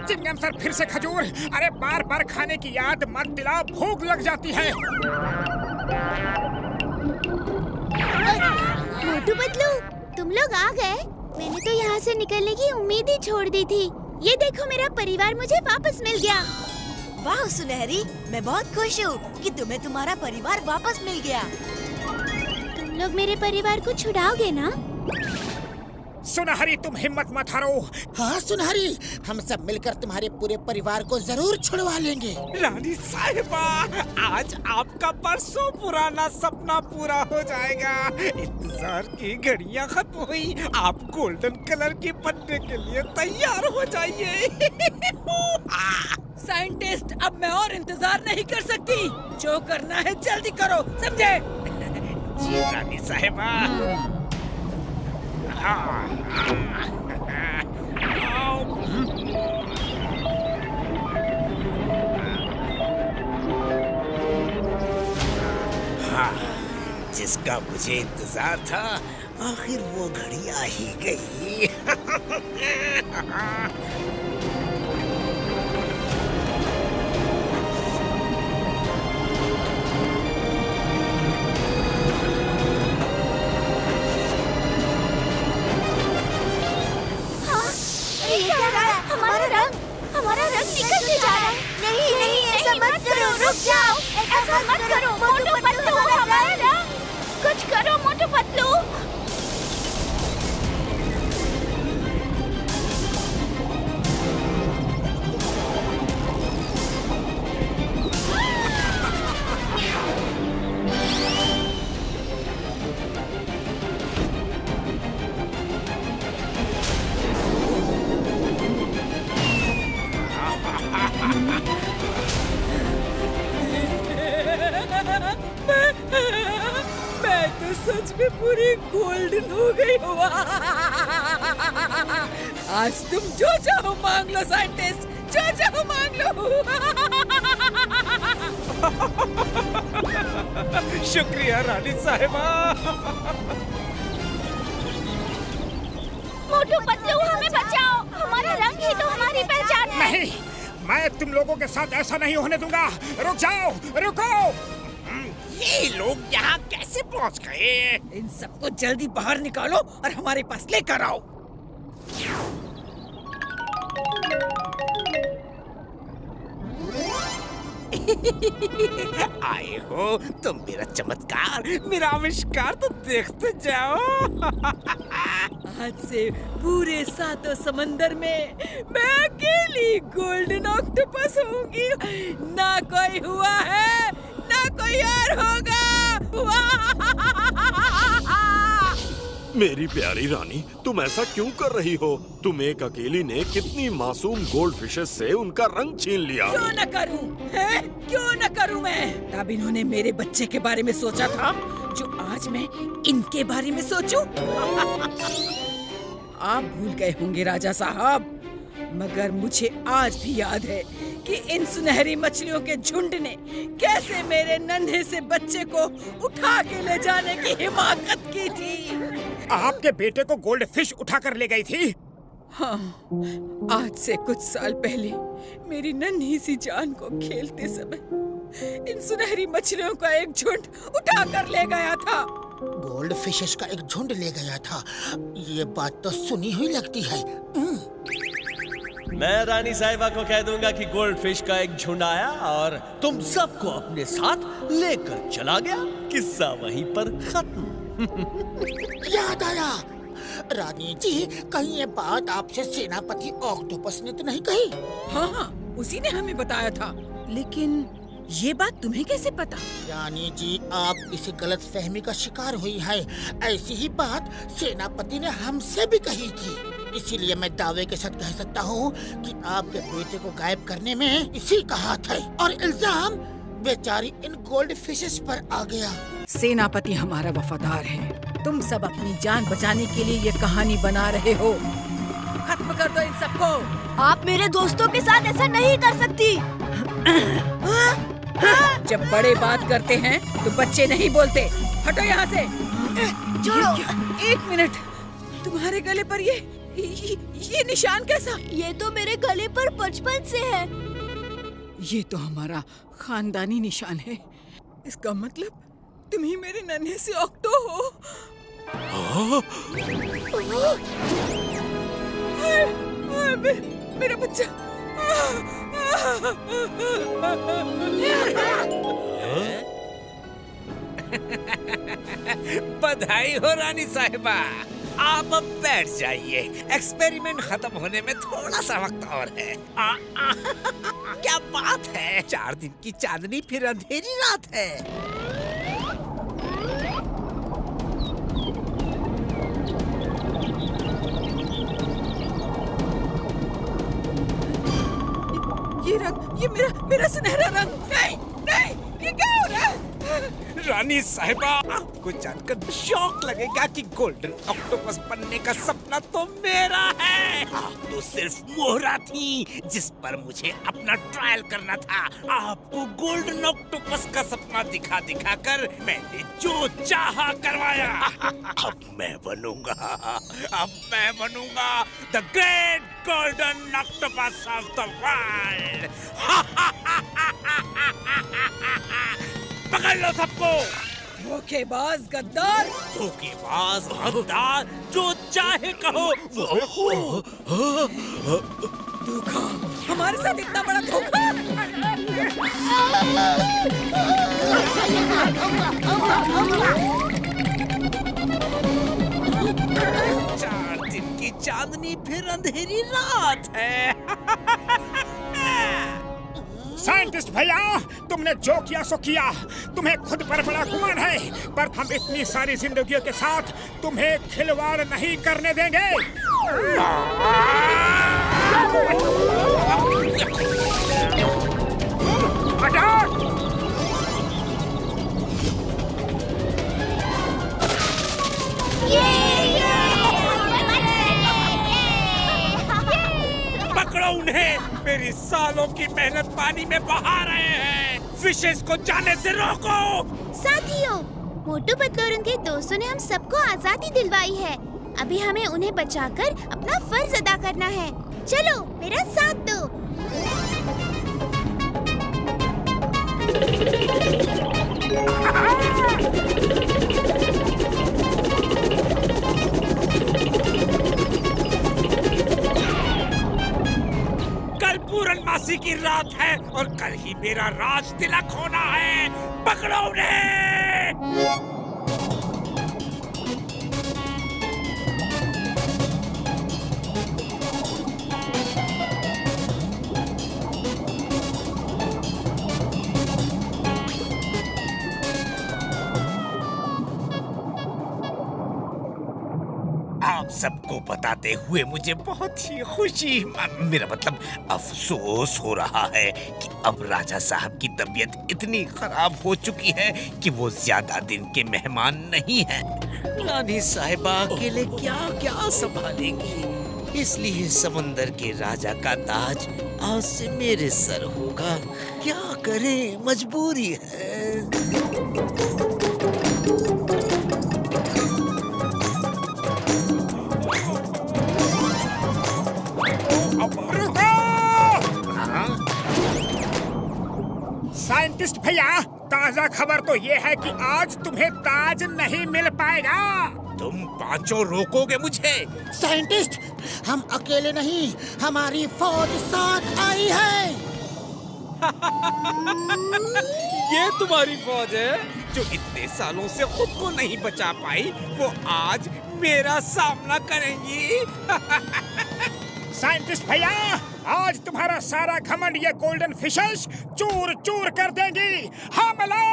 चिंगम सर फिर से खजूर। अरे बार बार खाने की याद मत दिलाओ, भूख लग जाती है। मोटू पतलू, तुम लोग आ गए। मैंने तो यहाँ से निकलने की उम्मीद ही छोड़ दी थी। ये देखो, मेरा परिवार मुझे वापस मिल गया। वाह सुनहरी, मैं बहुत खुश हूँ कि तुम्हें तुम्हारा परिवार वापस मिल गया। तुम लोग मेरे परिवार को छुड़ाओगे ना? सुनहरी तुम हिम्मत मत हारो। हाँ सुनहरी, हम सब मिलकर तुम्हारे पूरे परिवार को जरूर छुड़वा लेंगे। रानी साहिबा, आज आपका परसों पुराना सपना पूरा हो जाएगा। इंतजार की घड़ियां खत्म हुई। आप गोल्डन कलर की बनने के लिए तैयार हो जाइए। साइंटिस्ट, अब मैं और इंतजार नहीं कर सकती। जो करना है जल्दी करो, समझे? जी रानी साहिबा। हाँ, जिसका मुझे इंतजार था, आखिर वो घड़ी आ ही गई। हमारा रंग निकलते जा रहा है। नहीं नहीं, ऐसा मत करो, रुक जाओ। ऐसा मत करो मोटू पतलू, हमारा रंग। कुछ करो मोटू पतलू। मैं तो सच में पूरी गोल्डन हो गई हूँ। आज तुम जो चाहो मांग लो साइंटिस्ट, जो चाहो मांग लो। शुक्रिया रानी साहिबा। मोटू पतलू, हमें बचाओ। हमारा रंग ही तो हमारी पहचान है। नहीं, मैं तुम लोगों के साथ ऐसा नहीं होने दूंगा। रुक जाओ, रुको। ये लोग यहाँ कैसे पहुँच गए? इन सबको जल्दी बाहर निकालो और हमारे पास लेकर आओ। आए हो तुम, मेरा चमत्कार, मेरा आविष्कार तो देखते जाओ। आज से पूरे सातों समंदर में मैं अकेली गोल्डन ऑक्टोपस होंगी। ना कोई हुआ है, ना कोई और होगा। मेरी प्यारी रानी, तुम ऐसा क्यों कर रही हो? तुम एक अकेली ने कितनी मासूम गोल्ड फिशेस से उनका रंग छीन लिया। क्यों न करूं? हैं? क्यों न करूं मैं? तब इन्होंने मेरे बच्चे के बारे में सोचा था, जो आज मैं इनके बारे में सोचूं। आप भूल गए होंगे राजा साहब, मगर मुझे आज भी याद है कि इन सुनहरी मछलियों के झुंड ने कैसे मेरे नन्हे से बच्चे को उठा के ले जाने की हिमाकत की थी। आपके बेटे को गोल्ड फिश उठा कर ले गई थी? हाँ, आज से कुछ साल पहले मेरी नन्ही सी जान को खेलते समय इन सुनहरी मछलियों का एक झुंड उठा कर ले गया था। गोल्ड फिशेस का एक झुंड ले गया था, ये बात तो सुनी हुई लगती है। मैं रानी साहिबा को कह दूंगा कि गोल्ड फिश का एक झुंड आया और तुम सबको अपने साथ लेकर चला गया। किस्सा वहीं पर खत्म। याद आया, रानी जी, कहीं ये बात आपसे सेनापति ऑक्टोपस ने तो नहीं कही? हाँ, उसी ने हमें बताया था। लेकिन ये बात तुम्हें कैसे पता? रानी जी, आप किसी गलत फहमी का शिकार हुई है। ऐसी ही बात सेनापति ने हमसे भी कही थी। इसीलिए मैं दावे के साथ कह सकता हूँ कि आपके बेटे को गायब करने में इसी का हाथ है और इल्जाम बेचारी इन गोल्ड फिशेस पर आ गया। सेनापति हमारा वफादार है। तुम सब अपनी जान बचाने के लिए ये कहानी बना रहे हो। खत्म कर दो इन सबको। आप मेरे दोस्तों के साथ ऐसा नहीं कर सकती। जब बड़े बात करते हैं तो बच्चे नहीं बोलते। हटो यहाँ से। छोड़ो। एक मिनट, तुम्हारे गले पर ये ये निशान कैसा? ये तो मेरे गले पर बचपन से है। ये तो हमारा खानदानी निशान है। इसका मतलब तुम ही मेरे नन्हे से ऑक्टो हो। मेरा बच्चा। बधाई हो रानी साहिबा, आप अब बैठ जाइए। एक्सपेरिमेंट खत्म होने में थोड़ा सा वक्त और है। क्या बात है, 4 दिन की चांदनी फिर अंधेरी रात है। ये रंग, ये मेरा सुनहरा रंग। नहीं नहीं, ये क्या हो रहा है? रानी साहिबा, आपको जानकर शौक लगेगा कि गोल्डन ऑक्टोपस बनने का सपना तो मेरा है। आप तो सिर्फ मोहरा थी जिस पर मुझे अपना ट्रायल करना था। आपको गोल्डन ऑक्टोपस का सपना दिखा दिखा कर मैंने जो चाहा करवाया। अब मैं बनूंगा the great golden octopus of the world. पकड़ लो सबको। धोखेबाज गद्दार, जो चाहे कहो वो। धोखा, हमारे साथ इतना बड़ा धोखा। 4 दिन की चांदनी फिर अंधेरी रात है। साइंटिस्ट भैया, तुमने जो किया सो किया। तुम्हें खुद पर बड़ा गुमान है, पर हम इतनी सारी जिंदगियों के साथ तुम्हें खिलवाड़ नहीं करने देंगे। पकड़ो उन्हें, मेरी सालों की मेहनत पानी में बहा रहे हैं। फिशेस को जाने से रोको। साथियों, मोटू पतलू और उनके दोस्तों ने हम सबको आजादी दिलवाई है। अभी हमें उन्हें बचाकर अपना फर्ज अदा करना है। चलो मेरा साथ दो। कल पूर्णमासी की रात है और कल ही मेरा राज तिलक होना है। पकड़ो उन्हें। आप सबको बताते हुए मुझे बहुत ही खुशी, मेरा मतलब अफसोस हो रहा है कि अब राजा साहब की तबीयत इतनी खराब हो चुकी है कि वो ज्यादा दिन के मेहमान नहीं हैं। रानी साहिबा अकेले क्या क्या संभालेंगी, इसलिए समंदर के राजा का ताज आज से मेरे सर होगा। क्या करें, मजबूरी है। साइंटिस्ट भैया, ताजा खबर तो ये है कि आज तुम्हें ताज नहीं मिल पाएगा। तुम पांचों रोकोगे मुझे? साइंटिस्ट, हम अकेले नहीं, हमारी फौज साथ आई है। ये तुम्हारी फौज है जो इतने सालों से खुद को नहीं बचा पाई, वो आज मेरा सामना करेंगी। साइंटिस्ट भैया, आज तुम्हारा सारा घमंड ये गोल्डन फिशेस चूर चूर कर देंगी। हमला!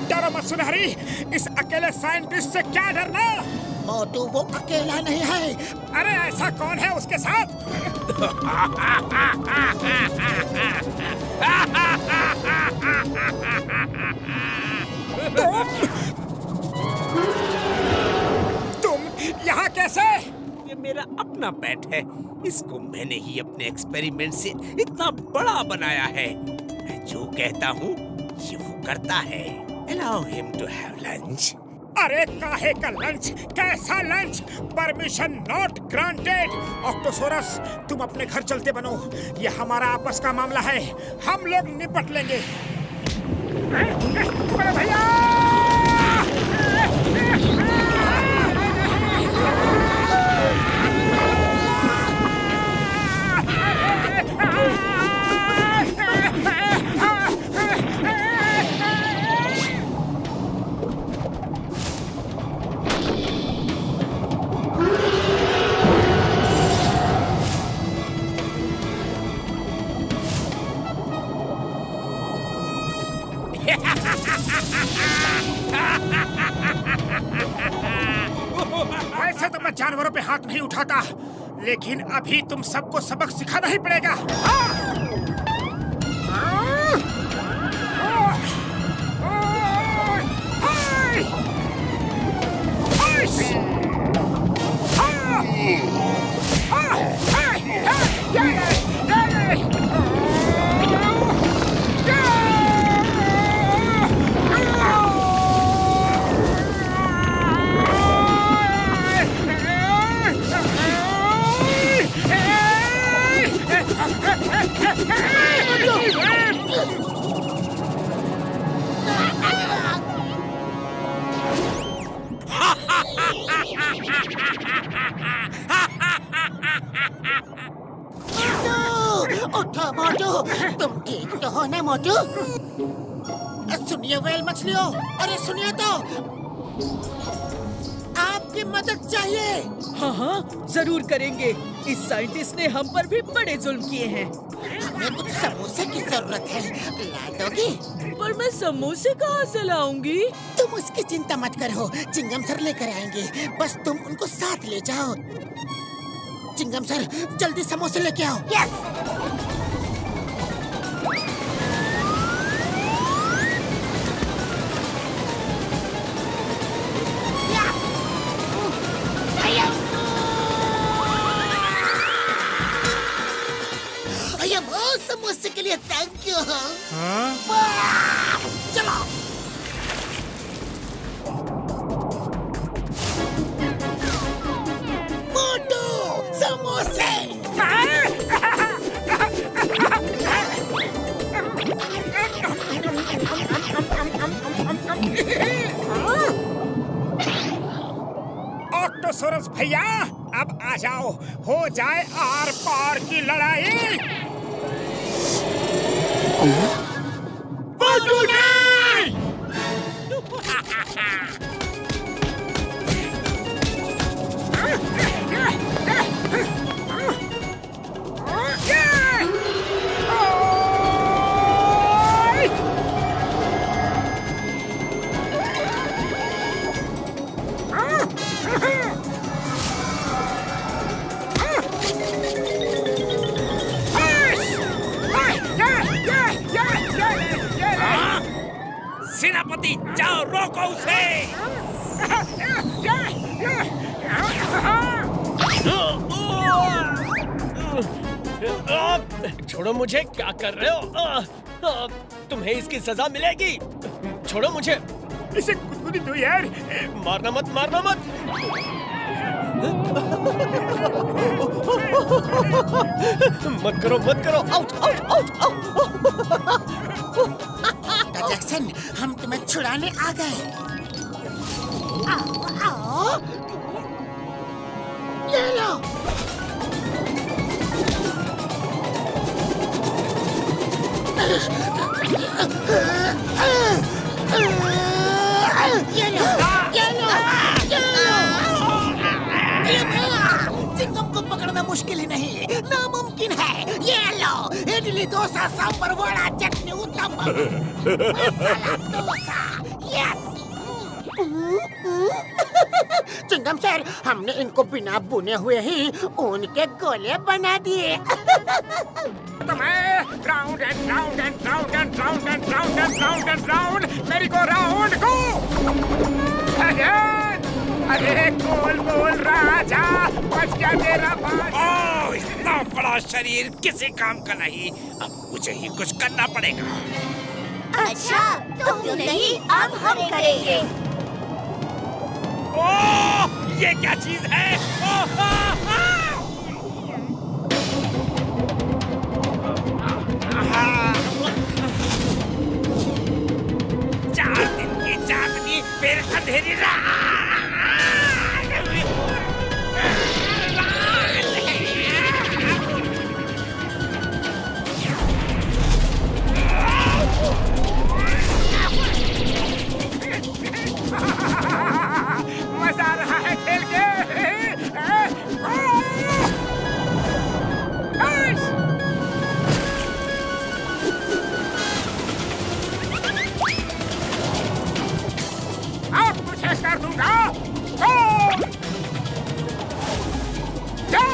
डरो मत सुनहरी, इस अकेले साइंटिस्ट से क्या डरना। मोटू वो अकेला नहीं है। अरे ऐसा कौन है उसके साथ? तुम यहाँ कैसे? ये मेरा अपना पेट है। इसको मैंने ही अपने एक्सपेरिमेंट से इतना बड़ा बनाया है। मैं जो कहता हूँ ये वो करता है। Allow him to have lunch. अरे काहे का लंच? कैसा lunch? Permission not granted. Octosaurus, तुम अपने घर चलते बनो। ये हमारा आपस का मामला है, हम लोग निपट लेंगे। बड़े भैया! वैसे तो मैं जानवरों पे हाथ नहीं उठाता, लेकिन अभी तुम सबको सबक सिखाना ही पड़ेगा। उठो मोटू, तुम ठीक तो हो ना मोटू? सुनिए वेल मछलियों, अरे सुनिए तो, आपकी मदद चाहिए। हाँ हाँ जरूर करेंगे। इस साइंटिस्ट ने हम पर भी बड़े जुल्म किए हैं। हमें कुछ समोसे की जरूरत है, ला दोगी? पर मैं समोसे कहाँ से लाऊंगी? तुम उसकी चिंता मत करो, चिंगम सर लेकर आएंगे, बस तुम उनको साथ ले जाओ। चिंगम सर, जल्दी समोसे लेके आओ। यस। समोसे के लिए थैंक यू। चलो। मोटू, समोसे। ऑक्टोसोरस भैया, अब आ जाओ, हो जाए आर पार की लड़ाई। सेनापति, जाओ रोको उसे। छोड़ो मुझे, क्या कर रहे हो? तुम्हें इसकी सजा मिलेगी। छोड़ो मुझे। इसे गुदगुदी दो यार। मारना मत, मारना मत। मत करो, मत करो। Out, out, out, out. Jackson, हम तुम्हें छुड़ाने आ गए। आओ, आओ। ये लो। ये लो, ये लो, ये लो। चिंगम को पकड़ना मुश्किल ही नहीं, नामुमकिन है। ये लो, इडली, डोसा, सांभर, वड़ा, चटनी, उत्तपम, मसाला डोसा। यस। चिंगम सर, हमने इनको बिना बुने हुए ही उनके गोले बना दिए। तुम्हें round and round and round and round and round and round and round, मेरी को राउंड को। अरे गोल गोल राजा, बच गया तेरा बाल। ओह, इतना बड़ा शरीर किसी काम का नहीं। अब मुझे ही कुछ करना पड़ेगा। अच्छा, तुम नहीं, अब हम करेंगे। ये क्या चीज है? चार दिन की चांदनी फिर अंधेरी रात। मजा आ रहा है खेल के। अब तुझे कर दूंगा। जा!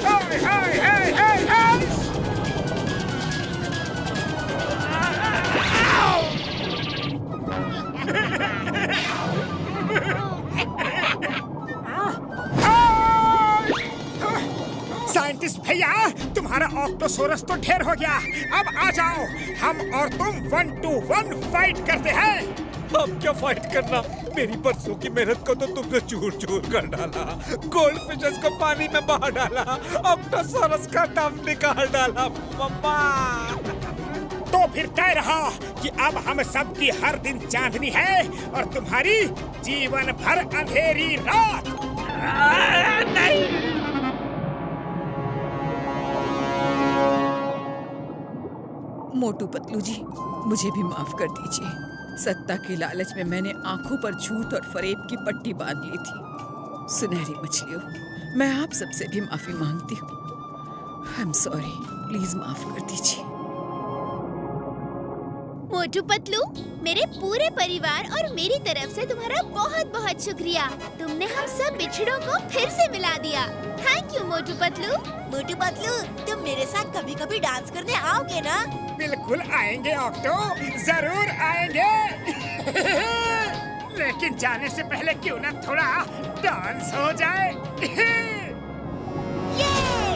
हाय हाय हाय हाय हाय! साइंटिस्ट भैया, तुम्हारा ऑक्टोसोरस तो ढेर हो गया। अब आ जाओ, हम और तुम 1 to 1 फाइट करते हैं। अब क्या फाइट करना? मेरी बरसों की मेहनत को तो तुमने चूर चूर कर डाला। गोल्ड फिशेस को पानी में बहा डाला, ऑक्टोसोरस का दम निकाल डाला। मम्मा, तो फिर तय रहा कि अब हम सब की हर दिन चांदनी है और तुम्हारी जीवन भर अंधेरी रात। नहीं। मोटू पतलू जी, मुझे भी माफ कर दीजिए। सत्ता के लालच में मैंने आंखों पर झूठ और फरेब की पट्टी बांध ली थी। सुनहरी मछलियों, मैं आप सबसे भी माफी मांगती हूँ। आई एम सॉरी, प्लीज माफ कर दीजिए। मोटू पतलू, मेरे पूरे परिवार और मेरी तरफ से तुम्हारा बहुत बहुत शुक्रिया। तुमने हम सब बिछड़ों को फिर से मिला दिया। Thank you Motu Patlu. मोटू पतलू, तुम मेरे साथ कभी कभी डांस करने आओगे ना? बिल्कुल आएंगे ऑक्टो, जरूर आएंगे। लेकिन जाने से पहले क्यों ना थोड़ा डांस हो जाए। ये